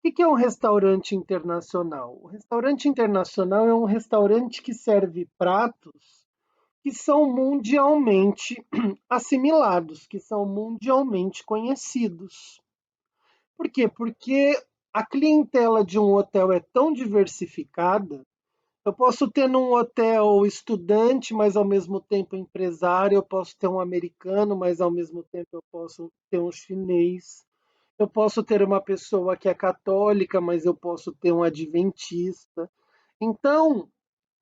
O que é um restaurante internacional? O restaurante internacional é um restaurante que serve pratos que são mundialmente assimilados, que são mundialmente conhecidos. Por quê? Porque a clientela de um hotel é tão diversificada. Eu posso ter num hotel estudante, mas ao mesmo tempo empresário, eu posso ter um americano, mas ao mesmo tempo eu posso ter um chinês. Eu posso ter uma pessoa que é católica, mas eu posso ter um adventista. Então,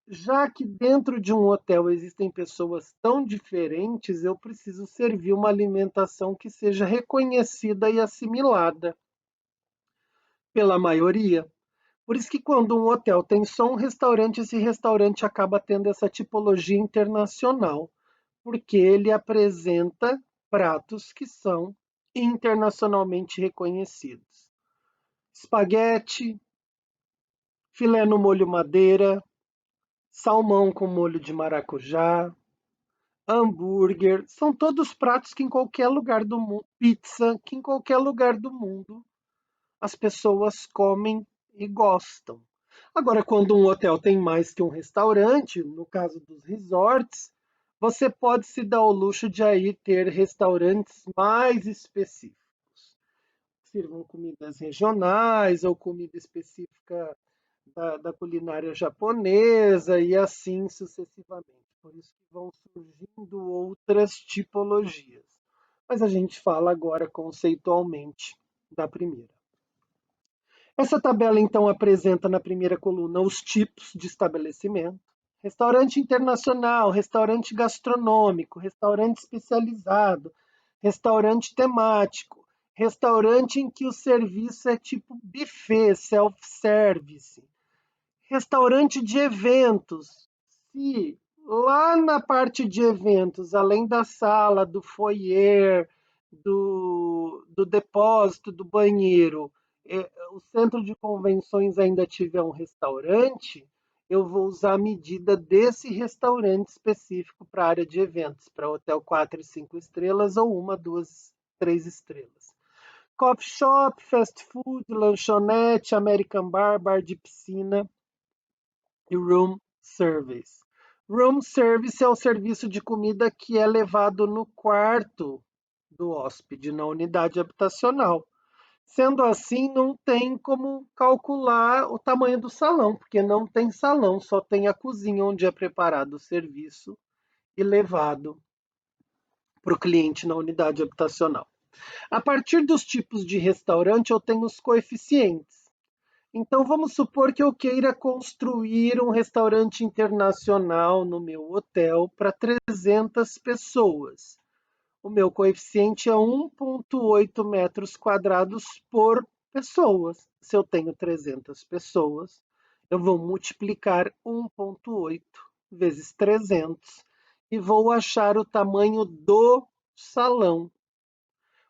já que dentro de um hotel existem pessoas tão diferentes, eu preciso servir uma alimentação que seja reconhecida e assimilada pela maioria. Por isso que quando um hotel tem só um restaurante, esse restaurante acaba tendo essa tipologia internacional, porque ele apresenta pratos que são internacionalmente reconhecidos. Espaguete, filé no molho madeira, salmão com molho de maracujá, hambúrguer, são todos pratos que em qualquer lugar do mundo, pizza, que em qualquer lugar do mundo as pessoas comem e gostam. Agora, quando um hotel tem mais que um restaurante, no caso dos resorts, você pode se dar o luxo de aí ter restaurantes mais específicos. Sirvam comidas regionais ou comida específica da culinária japonesa e assim sucessivamente. Por isso que vão surgindo outras tipologias. Mas a gente fala agora conceitualmente da primeira. Essa tabela, então, apresenta na primeira coluna os tipos de estabelecimento: restaurante internacional, restaurante gastronômico, restaurante especializado, restaurante temático, restaurante em que o serviço é tipo buffet, self-service, restaurante de eventos. Se lá na parte de eventos, além da sala, do foyer, do depósito, do banheiro, o centro de convenções ainda tiver um restaurante, eu vou usar a medida desse restaurante específico para a área de eventos, para hotel 4 e 5 estrelas ou 1, 2, 3 estrelas. Coffee shop, fast food, lanchonete, American bar, bar de piscina e room service. Room service é o serviço de comida que é levado no quarto do hóspede, na unidade habitacional. Sendo assim, não tem como calcular o tamanho do salão, porque não tem salão, só tem a cozinha onde é preparado o serviço e levado para o cliente na unidade habitacional. A partir dos tipos de restaurante, eu tenho os coeficientes. Então, vamos supor que eu queira construir um restaurante internacional no meu hotel para 300 pessoas. O meu coeficiente é 1,8 metros quadrados por pessoa. Se eu tenho 300 pessoas, eu vou multiplicar 1,8 vezes 300 e vou achar o tamanho do salão.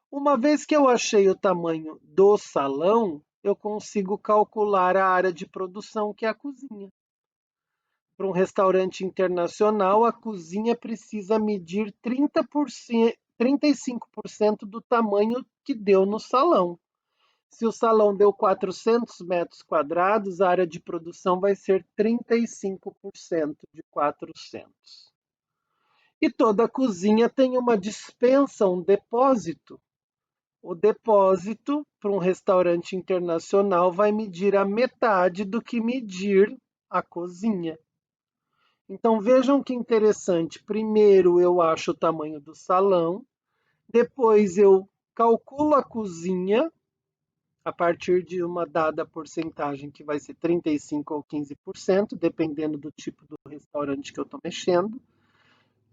Uma vez que eu achei o tamanho do salão, eu consigo calcular a área de produção, que é a cozinha. Para um restaurante internacional, a cozinha precisa medir 30%, 35% do tamanho que deu no salão. Se o salão deu 400 metros quadrados, a área de produção vai ser 35% de 400. E toda cozinha tem uma despensa, um depósito. O depósito para um restaurante internacional vai medir a metade do que medir a cozinha. Então vejam que interessante. Primeiro eu acho o tamanho do salão, depois eu calculo a cozinha a partir de uma dada porcentagem que vai ser 35 ou 15%, dependendo do tipo do restaurante que eu estou mexendo.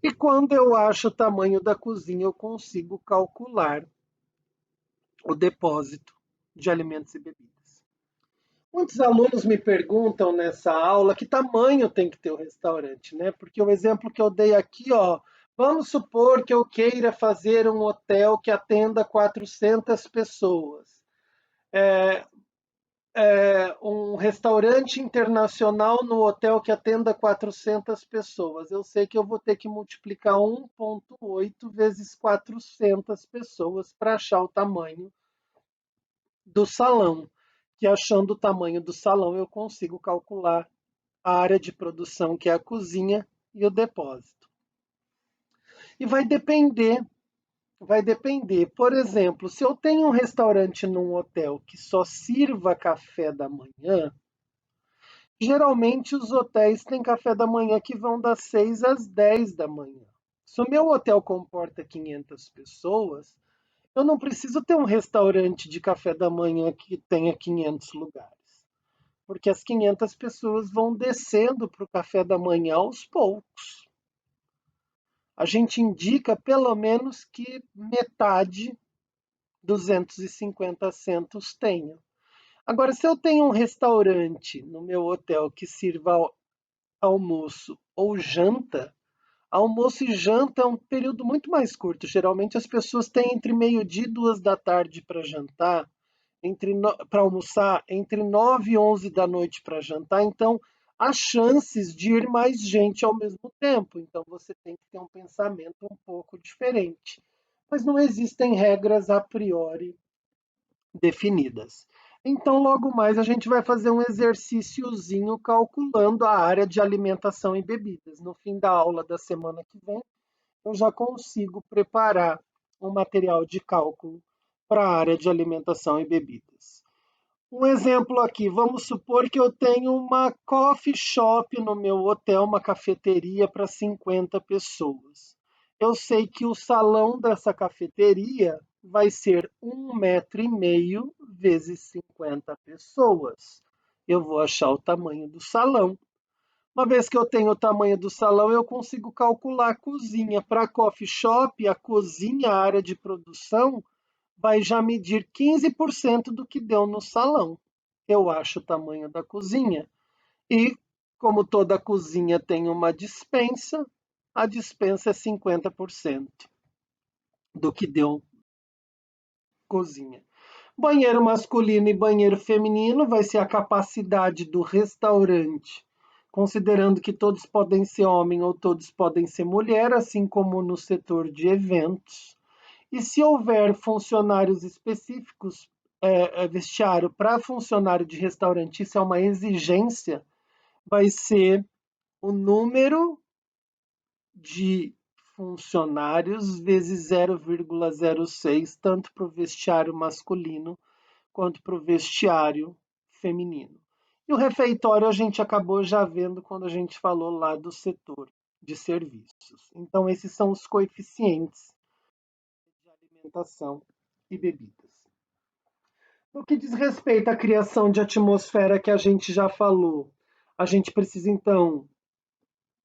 E quando eu acho o tamanho da cozinha, eu consigo calcular o depósito de alimentos e bebidas. Muitos alunos me perguntam nessa aula que tamanho tem que ter o restaurante, né? Porque o exemplo que eu dei aqui, ó, vamos supor que eu queira fazer um hotel que atenda 400 pessoas. Um restaurante internacional no hotel que atenda 400 pessoas. Eu sei que eu vou ter que multiplicar 1,8 vezes 400 pessoas para achar o tamanho do salão, que achando o tamanho do salão eu consigo calcular a área de produção, que é a cozinha, e o depósito. E vai depender. Por exemplo, se eu tenho um restaurante num hotel que só sirva café da manhã, geralmente os hotéis têm café da manhã que vão das 6 às 10 da manhã. Se o meu hotel comporta 500 pessoas, eu não preciso ter um restaurante de café da manhã que tenha 500 lugares, porque as 500 pessoas vão descendo para o café da manhã aos poucos. A gente indica pelo menos que metade, 250 assentos, tenha. Agora, se eu tenho um restaurante no meu hotel que sirva almoço ou janta, almoço e janta é um período muito mais curto. Geralmente as pessoas têm entre meio-dia e 2 da tarde para jantar, para almoçar, entre 9 e 11 da noite para jantar. Então, há chances de ir mais gente ao mesmo tempo. Então, você tem que ter um pensamento um pouco diferente. Mas não existem regras a priori definidas. Então, logo mais, a gente vai fazer um exercíciozinho calculando a área de alimentação e bebidas. No fim da aula da semana que vem, eu já consigo preparar um material de cálculo para a área de alimentação e bebidas. Um exemplo aqui, vamos supor que eu tenho uma coffee shop no meu hotel, uma cafeteria para 50 pessoas. Eu sei que o salão dessa cafeteria vai ser 1,5 m vezes 50 pessoas. Eu vou achar o tamanho do salão. Uma vez que eu tenho o tamanho do salão, eu consigo calcular a cozinha. Para a coffee shop, a cozinha, a área de produção, vai já medir 15% do que deu no salão. Eu acho o tamanho da cozinha. E, como toda cozinha tem uma despensa, a despensa é 50% do que deu cozinha. Banheiro masculino e banheiro feminino vai ser a capacidade do restaurante, considerando que todos podem ser homem ou todos podem ser mulher, assim como no setor de eventos. E se houver funcionários específicos, vestiário para funcionário de restaurante, isso é uma exigência, vai ser o número de funcionários vezes 0,06, tanto para o vestiário masculino quanto para o vestiário feminino. E o refeitório a gente acabou já vendo quando a gente falou lá do setor de serviços. Então, esses são os coeficientes de alimentação e bebidas. No que diz respeito à criação de atmosfera que a gente já falou, a gente precisa então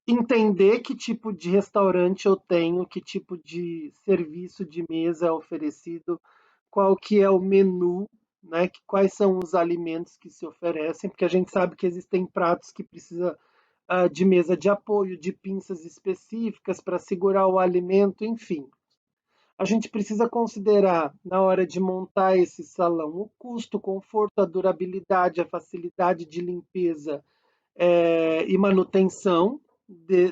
entender que tipo de restaurante eu tenho, que tipo de serviço de mesa é oferecido, qual que é o menu, né? Quais são os alimentos que se oferecem, porque a gente sabe que existem pratos que precisa de mesa de apoio, de pinças específicas para segurar o alimento, enfim. A gente precisa considerar, na hora de montar esse salão, o custo, o conforto, a durabilidade, a facilidade de limpeza e manutenção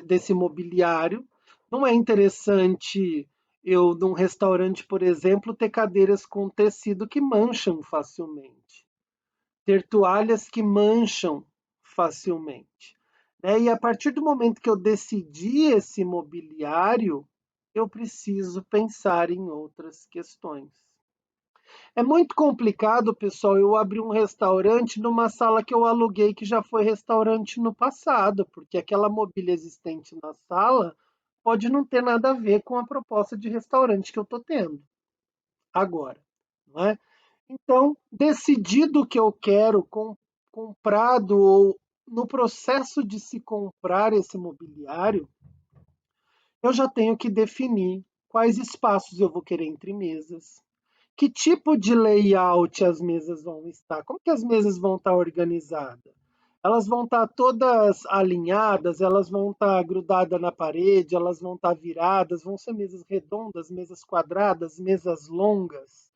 desse mobiliário. Não é interessante Eu, num restaurante, por exemplo, ter cadeiras com tecido que mancham facilmente, ter toalhas que mancham facilmente, né? E a partir do momento que eu decidi esse mobiliário, eu preciso pensar em outras questões. É muito complicado, pessoal, eu abrir um restaurante numa sala que eu aluguei que já foi restaurante no passado, porque aquela mobília existente na sala pode não ter nada a ver com a proposta de restaurante que eu estou tendo agora, não é? Então, decidido o que eu quero, comprado ou no processo de se comprar esse mobiliário, eu já tenho que definir quais espaços eu vou querer entre mesas, que tipo de layout as mesas vão estar, como que as mesas vão estar organizadas. Elas vão estar todas alinhadas, elas vão estar grudadas na parede, elas vão estar viradas, vão ser mesas redondas, mesas quadradas, mesas longas.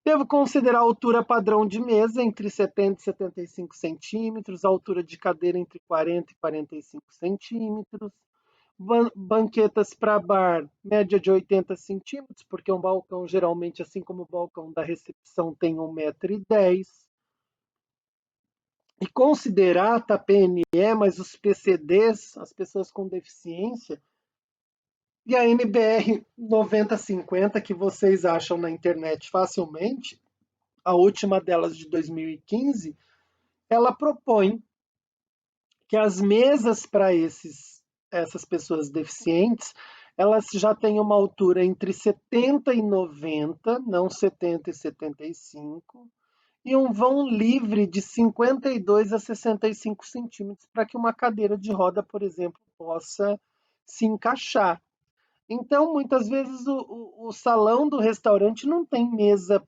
Devo considerar a altura padrão de mesa entre 70 e 75 centímetros, a altura de cadeira entre 40 e 45 centímetros, banquetas para bar, média de 80 centímetros, porque um balcão, geralmente, assim como o balcão da recepção, tem 1,10 m. E considerar, tá, PNE, mas os PCDs, as pessoas com deficiência, e a NBR 9050, que vocês acham na internet facilmente, a última delas de 2015, ela propõe que as mesas para essas pessoas deficientes, elas já têm uma altura entre 70 e 90, não 70 e 75, e um vão livre de 52 a 65 centímetros para que uma cadeira de roda, por exemplo, possa se encaixar. Então, muitas vezes, o salão do restaurante não tem mesa,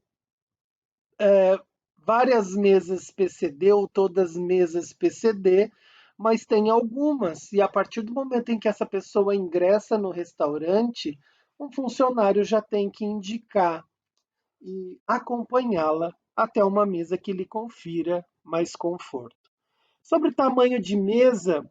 várias mesas PCD ou todas mesas PCD, mas tem algumas. E a partir do momento em que essa pessoa ingressa no restaurante, um funcionário já tem que indicar e acompanhá-la até uma mesa que lhe confira mais conforto. Sobre tamanho de mesa,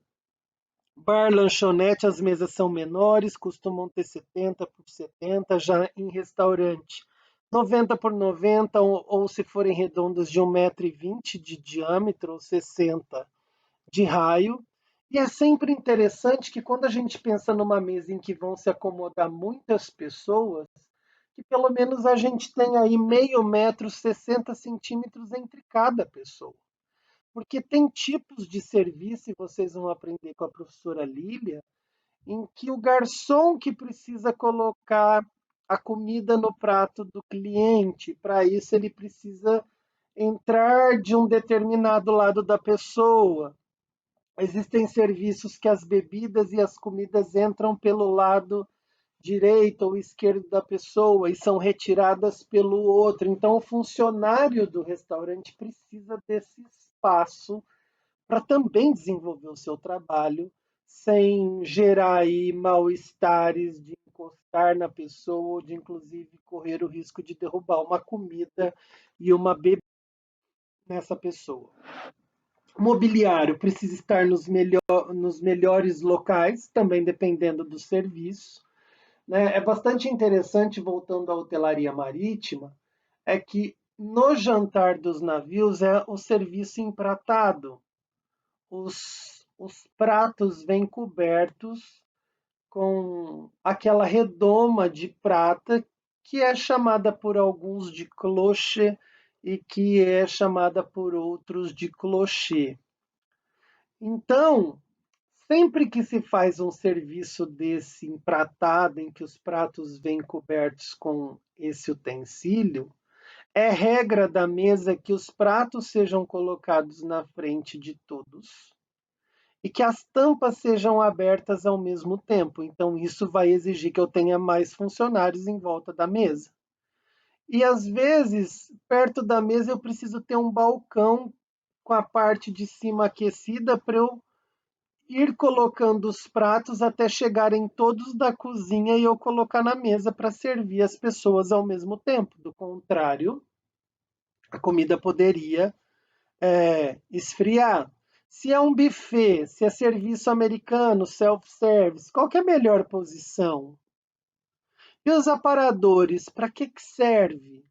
bar, lanchonete, as mesas são menores, costumam ter 70 por 70, já em restaurante 90 por 90, ou se forem redondas de 1,20 m de diâmetro, ou 60 de raio. E é sempre interessante que quando a gente pensa numa mesa em que vão se acomodar muitas pessoas, que pelo menos a gente tem aí meio metro, 60 centímetros entre cada pessoa. Porque tem tipos de serviço, e vocês vão aprender com a professora Lília, em que o garçom que precisa colocar a comida no prato do cliente, para isso ele precisa entrar de um determinado lado da pessoa. Existem serviços que as bebidas e as comidas entram pelo lado direito ou esquerdo da pessoa e são retiradas pelo outro. Então, o funcionário do restaurante precisa desse espaço para também desenvolver o seu trabalho, sem gerar aí mal-estares de encostar na pessoa ou de, inclusive, correr o risco de derrubar uma comida e uma bebida nessa pessoa. O mobiliário precisa estar nos melhores locais, também dependendo do serviço, né? É bastante interessante, voltando à hotelaria marítima, é que no jantar dos navios é o serviço empratado. Os pratos vêm cobertos com aquela redoma de prata que é chamada por alguns de cloche e que é chamada por outros de clocher. Então, sempre que se faz um serviço desse empratado, em que os pratos vêm cobertos com esse utensílio, é regra da mesa que os pratos sejam colocados na frente de todos e que as tampas sejam abertas ao mesmo tempo. Então, isso vai exigir que eu tenha mais funcionários em volta da mesa. E às vezes, perto da mesa, eu preciso ter um balcão com a parte de cima aquecida para eu ir colocando os pratos até chegarem todos da cozinha e eu colocar na mesa para servir as pessoas ao mesmo tempo. Do contrário, a comida poderia esfriar. Se é um buffet, se é serviço americano, self-service, qual que é a melhor posição? E os aparadores, para que serve?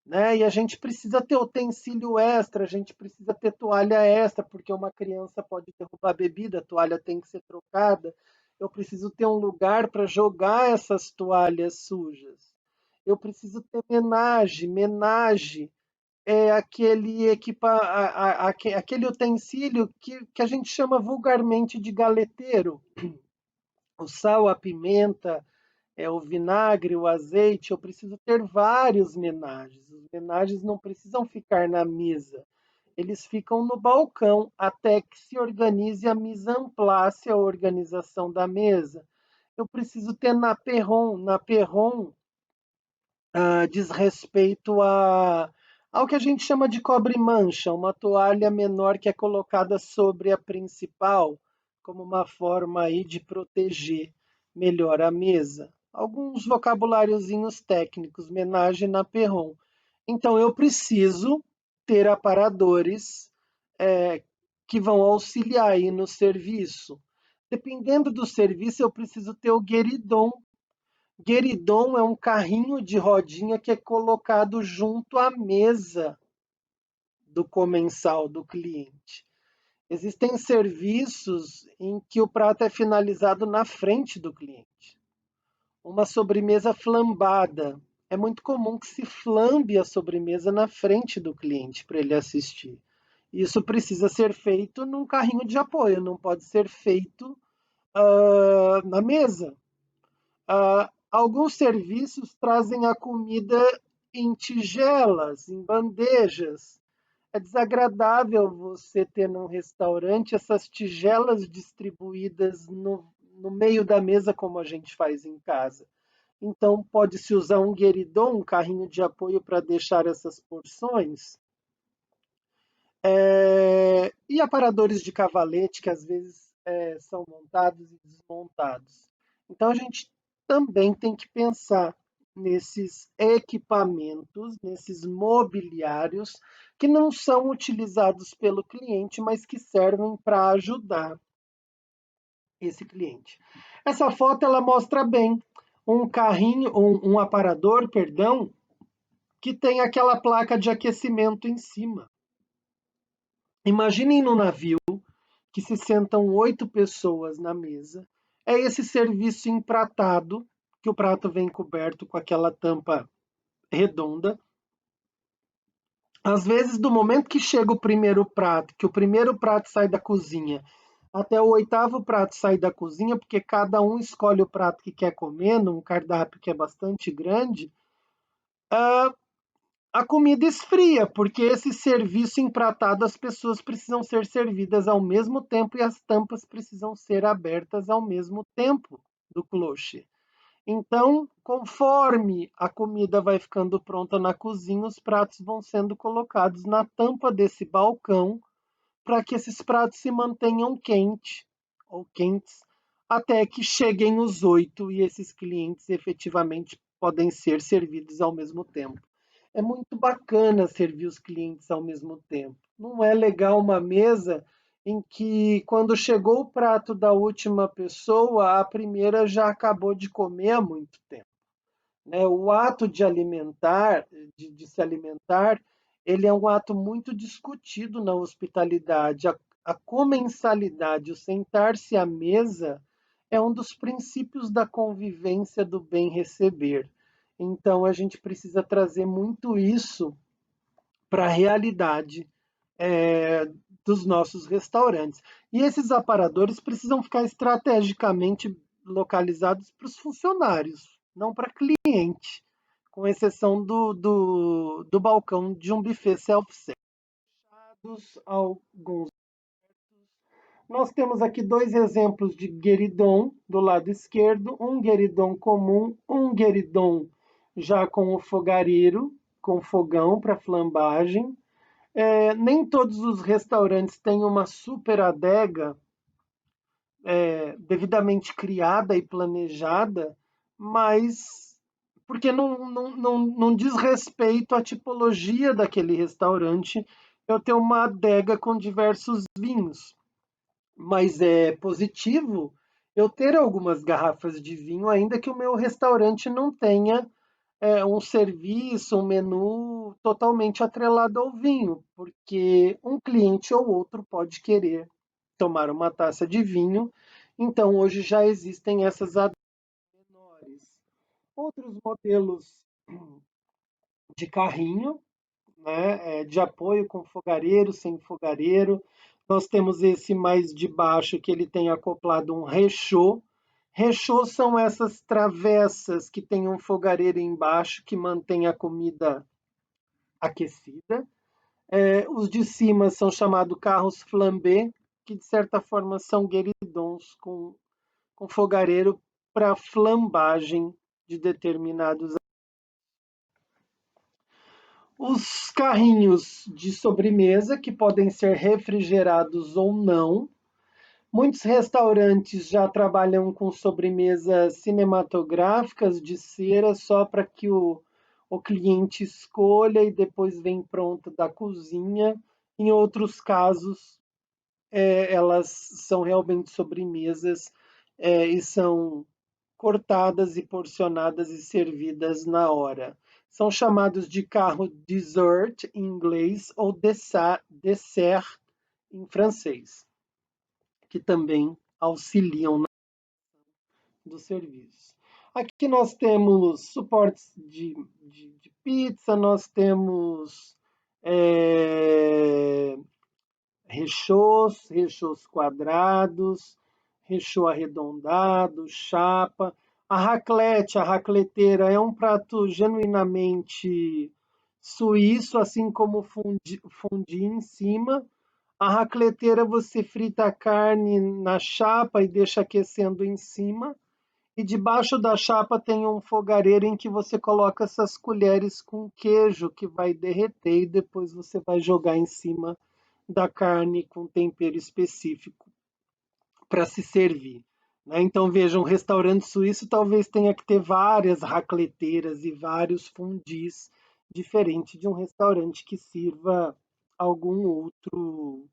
Né? E a gente precisa ter utensílio extra, a gente precisa ter toalha extra, porque uma criança pode derrubar a bebida, a toalha tem que ser trocada. Eu preciso ter um lugar para jogar essas toalhas sujas. Eu preciso ter menagem. Menagem é aquele utensílio que a gente chama vulgarmente de galeteiro. O sal, a pimenta, o vinagre, o azeite, eu preciso ter vários menagens. Os menagens não precisam ficar na mesa, eles ficam no balcão até que se organize a mise en place, a organização da mesa. Eu preciso ter naperron. Naperron diz respeito ao que a gente chama de cobre-mancha, uma toalha menor que é colocada sobre a principal, como uma forma aí de proteger melhor a mesa. Alguns vocabuláriozinhos técnicos, menage na perron. Então, eu preciso ter aparadores que vão auxiliar aí no serviço. Dependendo do serviço, eu preciso ter o gueridon. Gueridon é um carrinho de rodinha que é colocado junto à mesa do comensal, do cliente. Existem serviços em que o prato é finalizado na frente do cliente. Uma sobremesa flambada. É muito comum que se flambe a sobremesa na frente do cliente para ele assistir. Isso precisa ser feito num carrinho de apoio, não pode ser feito na mesa. Alguns serviços trazem a comida em tigelas, em bandejas. É desagradável você ter num restaurante essas tigelas distribuídas no meio da mesa, como a gente faz em casa. Então, pode-se usar um gueridon, um carrinho de apoio para deixar essas porções. E aparadores de cavalete, que às vezes são montados e desmontados. Então, a gente também tem que pensar nesses equipamentos, nesses mobiliários que não são utilizados pelo cliente, mas que servem para ajudar esse cliente. Essa foto ela mostra bem um carrinho, um aparador, perdão, que tem aquela placa de aquecimento em cima. Imaginem no navio que se sentam 8 pessoas na mesa. É esse serviço empratado, que o prato vem coberto com aquela tampa redonda. Às vezes, do momento que chega o primeiro prato, que o primeiro prato sai da cozinha, até o 8º prato sair da cozinha, porque cada um escolhe o prato que quer comer, num cardápio que é bastante grande, a comida esfria, porque esse serviço empratado, as pessoas precisam ser servidas ao mesmo tempo e as tampas precisam ser abertas ao mesmo tempo do cloche. Então, conforme a comida vai ficando pronta na cozinha, os pratos vão sendo colocados na tampa desse balcão para que esses pratos se mantenham quentes até que cheguem os 8 e esses clientes efetivamente podem ser servidos ao mesmo tempo. É muito bacana servir os clientes ao mesmo tempo. Não é legal uma mesa em que, quando chegou o prato da última pessoa, a primeira já acabou de comer há muito tempo. Né? O ato de alimentar, de se alimentar, ele é um ato muito discutido na hospitalidade. A comensalidade, o sentar-se à mesa, é um dos princípios da convivência do bem receber. Então, a gente precisa trazer muito isso para a realidade dos nossos restaurantes. E esses aparadores precisam ficar estrategicamente localizados para os funcionários, não para cliente, com exceção do balcão de um buffet self-service. Alguns. Nós temos aqui 2 exemplos de gueridon do lado esquerdo, um gueridon comum, um gueridon já com o fogareiro, com fogão para flambagem. Nem todos os restaurantes têm uma super adega devidamente criada e planejada, mas porque não diz respeito à tipologia daquele restaurante eu ter uma adega com diversos vinhos. Mas é positivo eu ter algumas garrafas de vinho, ainda que o meu restaurante não tenha um serviço, um menu totalmente atrelado ao vinho, porque um cliente ou outro pode querer tomar uma taça de vinho. Então, hoje já existem essas adegas menores. Outros modelos de carrinho, né, de apoio com fogareiro, sem fogareiro. Nós temos esse mais de baixo que ele tem acoplado um rechô. Rechô são essas travessas que tem um fogareiro embaixo que mantém a comida aquecida. Os de cima são chamados carros flambé, que de certa forma são gueridons com fogareiro para flambagem de determinados. Os carrinhos de sobremesa, que podem ser refrigerados ou não. Muitos restaurantes já trabalham com sobremesas cinematográficas de cera só para que o cliente escolha e depois vem pronto da cozinha. Em outros casos, elas são realmente sobremesas e são cortadas e porcionadas e servidas na hora. São chamados de carro dessert em inglês ou dessert em francês, que também auxiliam do serviço. Aqui nós temos suportes de pizza, nós temos é, rechôs quadrados, rechô arredondado, chapa. A racleteira, é um prato genuinamente suíço, assim como o fundi em cima. A racleteira você frita a carne na chapa e deixa aquecendo em cima. E debaixo da chapa tem um fogareiro em que você coloca essas colheres com queijo que vai derreter e depois você vai jogar em cima da carne com tempero específico para se servir. Né? Então, veja, um restaurante suíço talvez tenha que ter várias racleteiras e vários fundis, diferente de um restaurante que sirva algum outro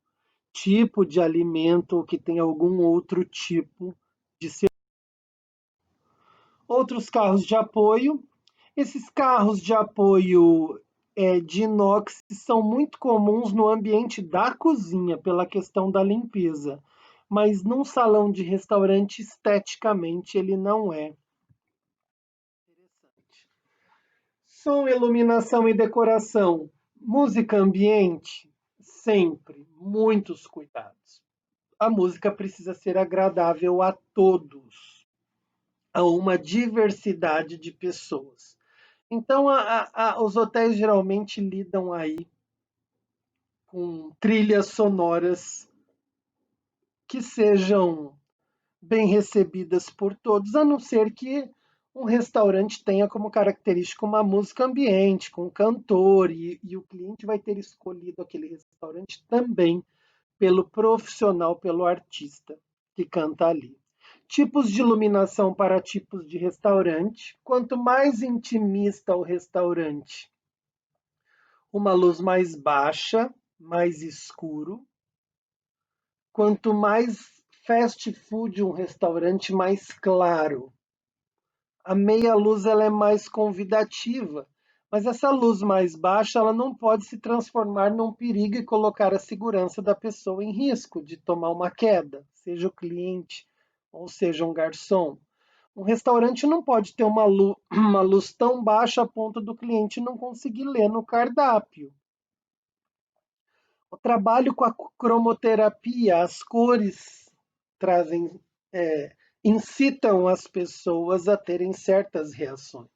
tipo de alimento ou que tenha algum outro tipo de serviço. Outros carros de apoio. Esses carros de apoio de inox são muito comuns no ambiente da cozinha, pela questão da limpeza, mas num salão de restaurante, esteticamente, ele não é interessante. Som, iluminação e decoração. Música ambiente, sempre, muitos cuidados. A música precisa ser agradável a todos, a uma diversidade de pessoas. Então, os hotéis geralmente lidam aí com trilhas sonoras que sejam bem recebidas por todos, a não ser que um restaurante tenha como característica uma música ambiente, com cantor, e o cliente vai ter escolhido aquele restaurante também pelo profissional, pelo artista que canta ali. Tipos de iluminação para tipos de restaurante. Quanto mais intimista o restaurante, uma luz mais baixa, mais escuro. Quanto mais fast food um restaurante, mais claro. A meia luz ela é mais convidativa, mas essa luz mais baixa ela não pode se transformar num perigo e colocar a segurança da pessoa em risco de tomar uma queda, seja o cliente ou seja um garçom. Um restaurante não pode ter uma luz tão baixa a ponto do cliente não conseguir ler no cardápio. O trabalho com a cromoterapia, as cores trazem, incitam as pessoas a terem certas reações.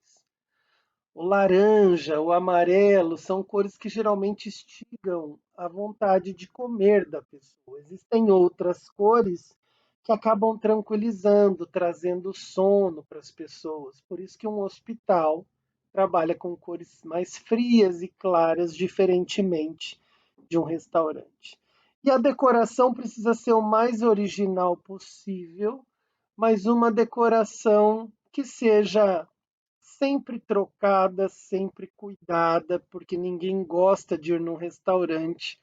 O laranja, o amarelo são cores que geralmente instigam a vontade de comer da pessoa. Existem outras cores que acabam tranquilizando, trazendo sono para as pessoas. Por isso que um hospital trabalha com cores mais frias e claras, diferentemente de um restaurante. E a decoração precisa ser o mais original possível, mas uma decoração que seja sempre trocada, sempre cuidada, porque ninguém gosta de ir num restaurante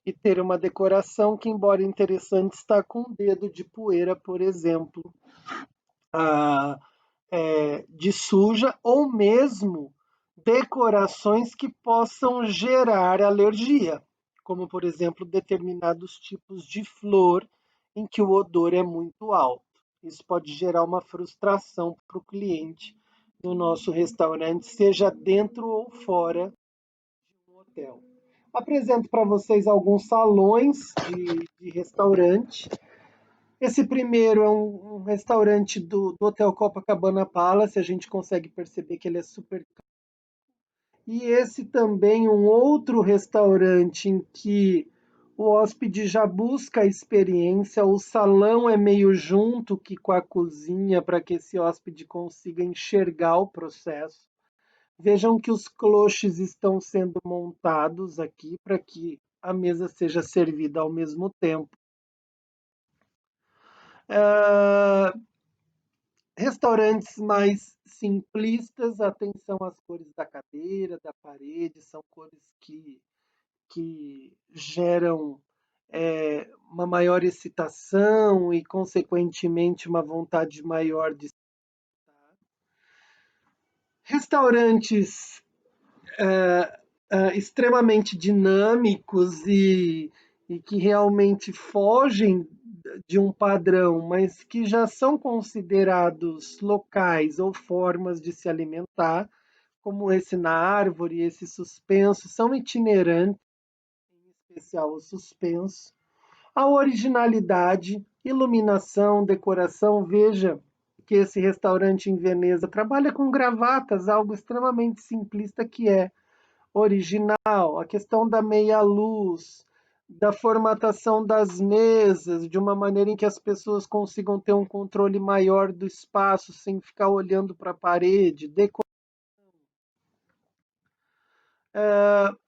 e ter uma decoração que, embora interessante, está com um dedo de poeira, por exemplo, ah, de suja, ou mesmo decorações que possam gerar alergia, como, por exemplo, determinados tipos de flor em que o odor é muito alto. Isso pode gerar uma frustração para o cliente do nosso restaurante, seja dentro ou fora de um hotel. Apresento para vocês alguns salões de restaurante. Esse primeiro é um restaurante do Hotel Copacabana Palace, a gente consegue perceber que ele é super. E esse também um outro restaurante em que o hóspede já busca a experiência, o salão é meio junto que com a cozinha para que esse hóspede consiga enxergar o processo. Vejam que os cloches estão sendo montados aqui para que a mesa seja servida ao mesmo tempo. Ah, restaurantes mais simplistas, atenção às cores da cadeira, da parede, são cores que geram uma maior excitação e, consequentemente, uma vontade maior de estar. Restaurantes extremamente dinâmicos e que realmente fogem de um padrão, mas que já são considerados locais ou formas de se alimentar, como esse na árvore, esse suspenso, são itinerantes, em especial o suspenso. A originalidade, iluminação, decoração, veja que esse restaurante em Veneza trabalha com gravatas, algo extremamente simplista que é original, a questão da meia-luz, da formatação das mesas, de uma maneira em que as pessoas consigam ter um controle maior do espaço sem ficar olhando para a parede.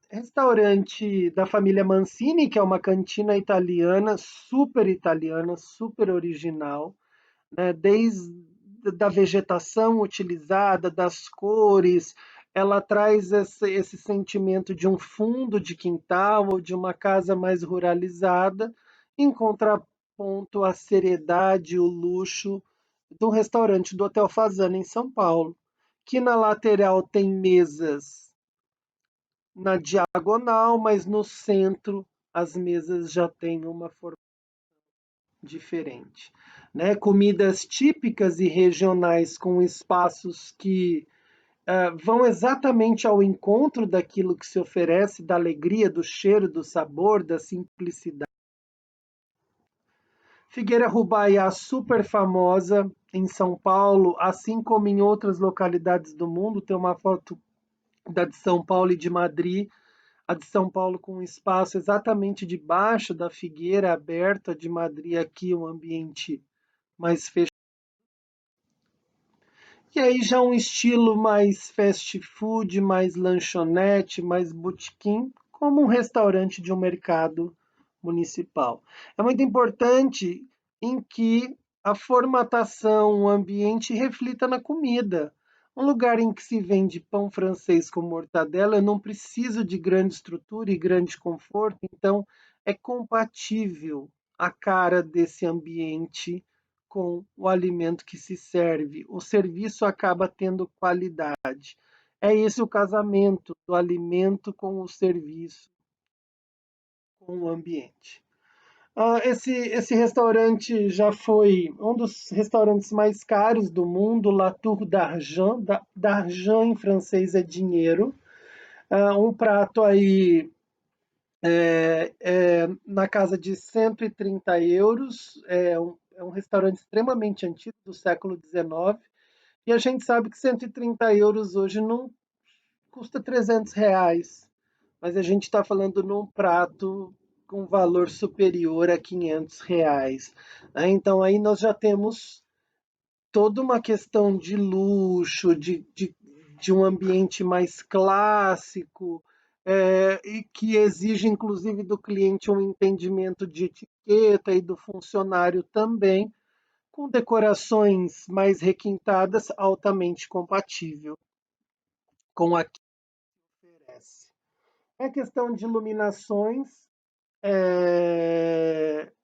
Restaurante da família Mancini, que é uma cantina italiana, super original, né? Desde da vegetação utilizada, das cores, ela traz esse sentimento de um fundo de quintal ou de uma casa mais ruralizada, em contraponto à seriedade e o luxo do restaurante do Hotel Fazano em São Paulo, que na lateral tem mesas na diagonal, mas no centro as mesas já têm uma forma diferente, né? Comidas típicas e regionais com espaços que vão exatamente ao encontro daquilo que se oferece, da alegria, do cheiro, do sabor, da simplicidade. Figueira Rubaiá, super famosa em São Paulo, assim como em outras localidades do mundo. Tem uma foto da de São Paulo e de Madrid, a de São Paulo com um espaço exatamente debaixo da figueira aberta, de Madrid aqui um ambiente mais fechado. E aí já um estilo mais fast food, mais lanchonete, mais botequim, como um restaurante de um mercado municipal. É muito importante em que a formatação, o ambiente reflita na comida. Um lugar em que se vende pão francês com mortadela, eu não preciso de grande estrutura e grande conforto, então é compatível a cara desse ambiente com o alimento que se serve. O serviço acaba tendo qualidade. É esse o casamento do alimento com o serviço, com o ambiente. Esse restaurante já foi um dos restaurantes mais caros do mundo, La Tour d'Argent. D'Argent em francês é dinheiro. Um prato aí na casa de 130 euros. É um restaurante extremamente antigo, do século XIX. E a gente sabe que 130 euros hoje não custa 300 reais, mas a gente está falando num prato com valor superior a 500 reais. Né? Então aí nós já temos toda uma questão de luxo, de um ambiente mais clássico, e que exige inclusive do cliente um entendimento de etiqueta e do funcionário também, com decorações mais requintadas, altamente compatível com a que oferece. É questão de iluminações,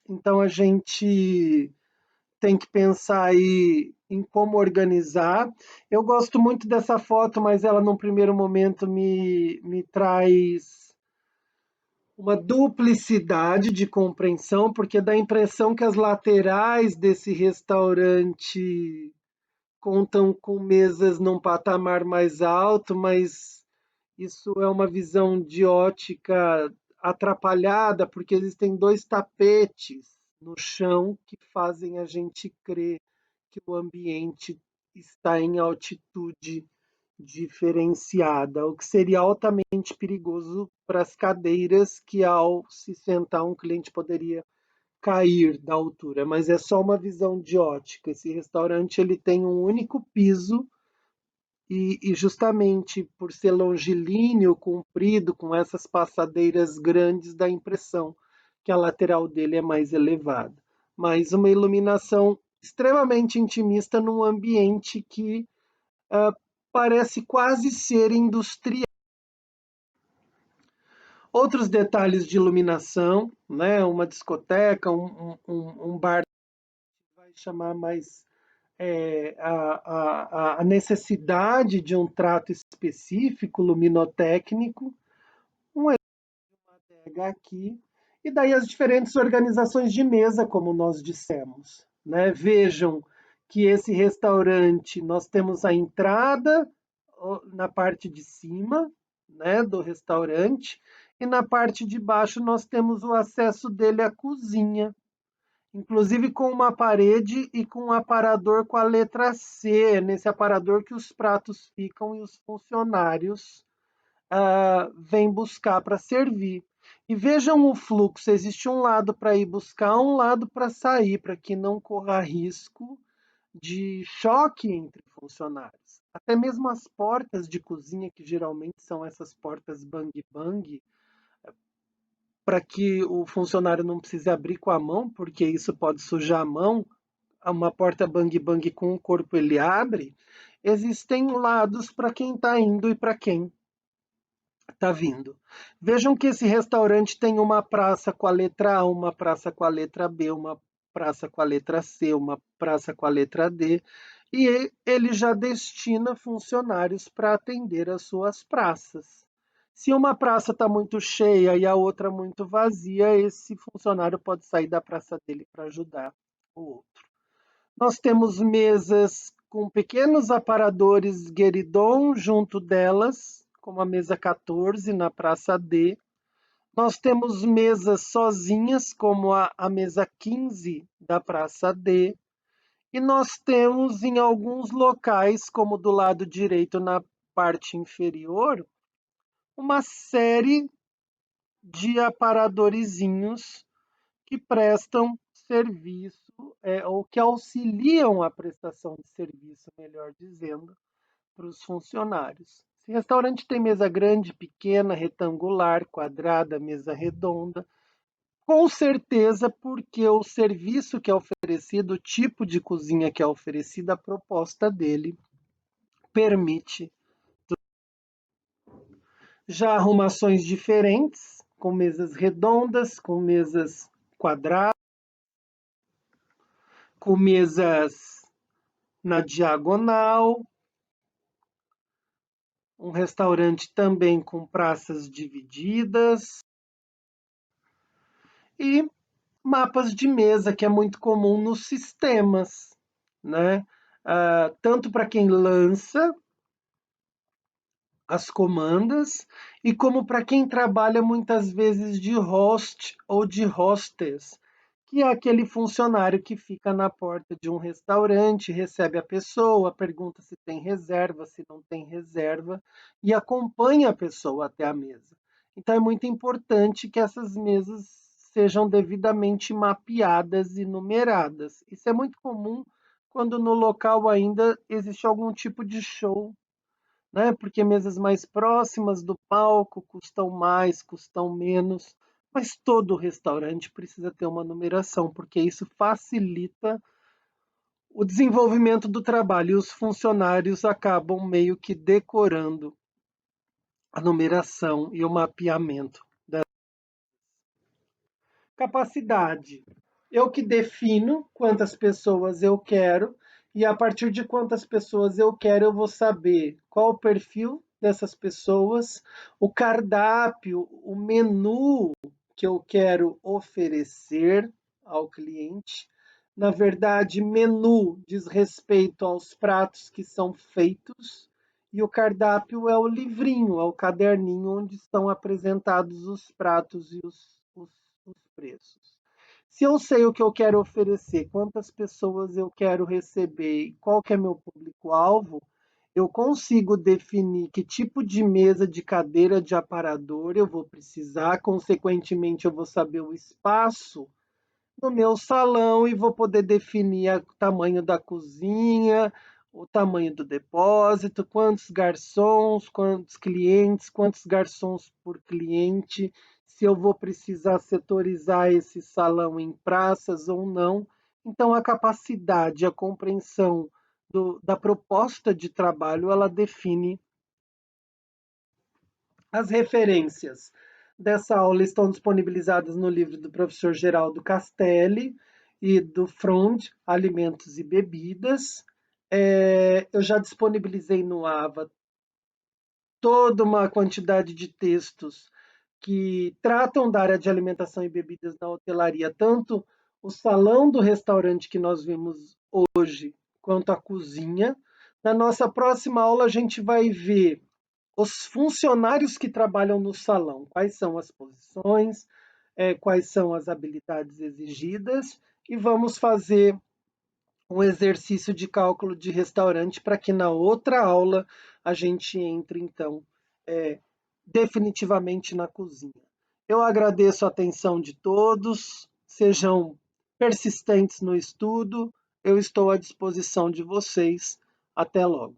Então a gente tem que pensar aí em como organizar. Eu gosto muito dessa foto, mas ela num primeiro momento me traz uma duplicidade de compreensão, porque dá a impressão que as laterais desse restaurante contam com mesas num patamar mais alto, mas isso é uma visão de ótica atrapalhada, porque existem dois tapetes no chão que fazem a gente crer que o ambiente está em altitude diferenciada, o que seria altamente perigoso para as cadeiras que, ao se sentar, um cliente poderia cair da altura. Mas é só uma visão de ótica. Esse restaurante ele tem um único piso e justamente por ser longilíneo, comprido, com essas passadeiras grandes, dá a impressão que a lateral dele é mais elevada. Mas uma iluminação extremamente intimista num ambiente que parece quase ser industrial. Outros detalhes de iluminação, né? Uma discoteca, um bar vai chamar mais a necessidade de um trato específico, luminotécnico, um adega aqui, e daí as diferentes organizações de mesa, como nós dissemos. Né? Vejam que esse restaurante, nós temos a entrada na parte de cima, né, do restaurante, e na parte de baixo nós temos o acesso dele à cozinha, inclusive com uma parede e com um aparador com a letra C, nesse aparador que os pratos ficam e os funcionários vêm buscar para servir. E vejam o fluxo: existe um lado para ir buscar, um lado para sair, para que não corra risco de choque entre funcionários. Até mesmo as portas de cozinha, que geralmente são essas portas bang-bang, para que o funcionário não precise abrir com a mão, porque isso pode sujar a mão, uma porta bang-bang com o corpo ele abre, existem lados para quem está indo e para quem está vindo. Vejam que esse restaurante tem uma praça com a letra A, uma praça com a letra B, uma praça com a letra C, uma praça com a letra D, e ele já destina funcionários para atender as suas praças. Se uma praça está muito cheia e a outra muito vazia, esse funcionário pode sair da praça dele para ajudar o outro. Nós temos mesas com pequenos aparadores gueridon junto delas, como a mesa 14 na Praça D. Nós temos mesas sozinhas, como a mesa 15 da Praça D. E nós temos em alguns locais, como do lado direito na parte inferior, uma série de aparadorzinhos que prestam serviço, ou que auxiliam a prestação de serviço, melhor dizendo, para os funcionários. Esse restaurante tem mesa grande, pequena, retangular, quadrada, mesa redonda, com certeza porque o serviço que é oferecido, o tipo de cozinha que é oferecida, a proposta dele permite já arrumações diferentes, com mesas redondas, com mesas quadradas, com mesas na diagonal, um restaurante também com praças divididas e mapas de mesa, que é muito comum nos sistemas, né? Tanto para quem lança as comandas e como para quem trabalha muitas vezes de host ou de hostess, que é aquele funcionário que fica na porta de um restaurante, recebe a pessoa, pergunta se tem reserva, se não tem reserva e acompanha a pessoa até a mesa. Então é muito importante que essas mesas sejam devidamente mapeadas e numeradas. Isso é muito comum quando no local ainda existe algum tipo de show, né? Porque mesas mais próximas do palco custam mais, custam menos, mas todo restaurante precisa ter uma numeração, porque isso facilita o desenvolvimento do trabalho e os funcionários acabam meio que decorando a numeração e o mapeamento. Capacidade. Eu que defino quantas pessoas eu quero, e a partir de quantas pessoas eu quero, eu vou saber qual o perfil dessas pessoas, o cardápio, o menu que eu quero oferecer ao cliente. Na verdade, menu diz respeito aos pratos que são feitos, e o cardápio é o livrinho, é o caderninho onde estão apresentados os pratos e os preços. Se eu sei o que eu quero oferecer, quantas pessoas eu quero receber e qual que é meu público-alvo, eu consigo definir que tipo de mesa, de cadeira, de aparador eu vou precisar, consequentemente, eu vou saber o espaço no meu salão e vou poder definir o tamanho da cozinha, o tamanho do depósito, quantos garçons, quantos clientes, quantos garçons por cliente, se eu vou precisar setorizar esse salão em praças ou não. Então, a capacidade, a compreensão da proposta de trabalho, ela define. As referências dessa aula estão disponibilizadas no livro do professor Geraldo Castelli e do Frond, Alimentos e Bebidas. Eu já disponibilizei no AVA toda uma quantidade de textos que tratam da área de alimentação e bebidas na hotelaria, tanto o salão do restaurante que nós vimos hoje, quanto a cozinha. Na nossa próxima aula, a gente vai ver os funcionários que trabalham no salão, quais são as posições, quais são as habilidades exigidas, e vamos fazer um exercício de cálculo de restaurante para que na outra aula a gente entre, então, definitivamente na cozinha. Eu agradeço a atenção de todos, sejam persistentes no estudo, eu estou à disposição de vocês. Até logo.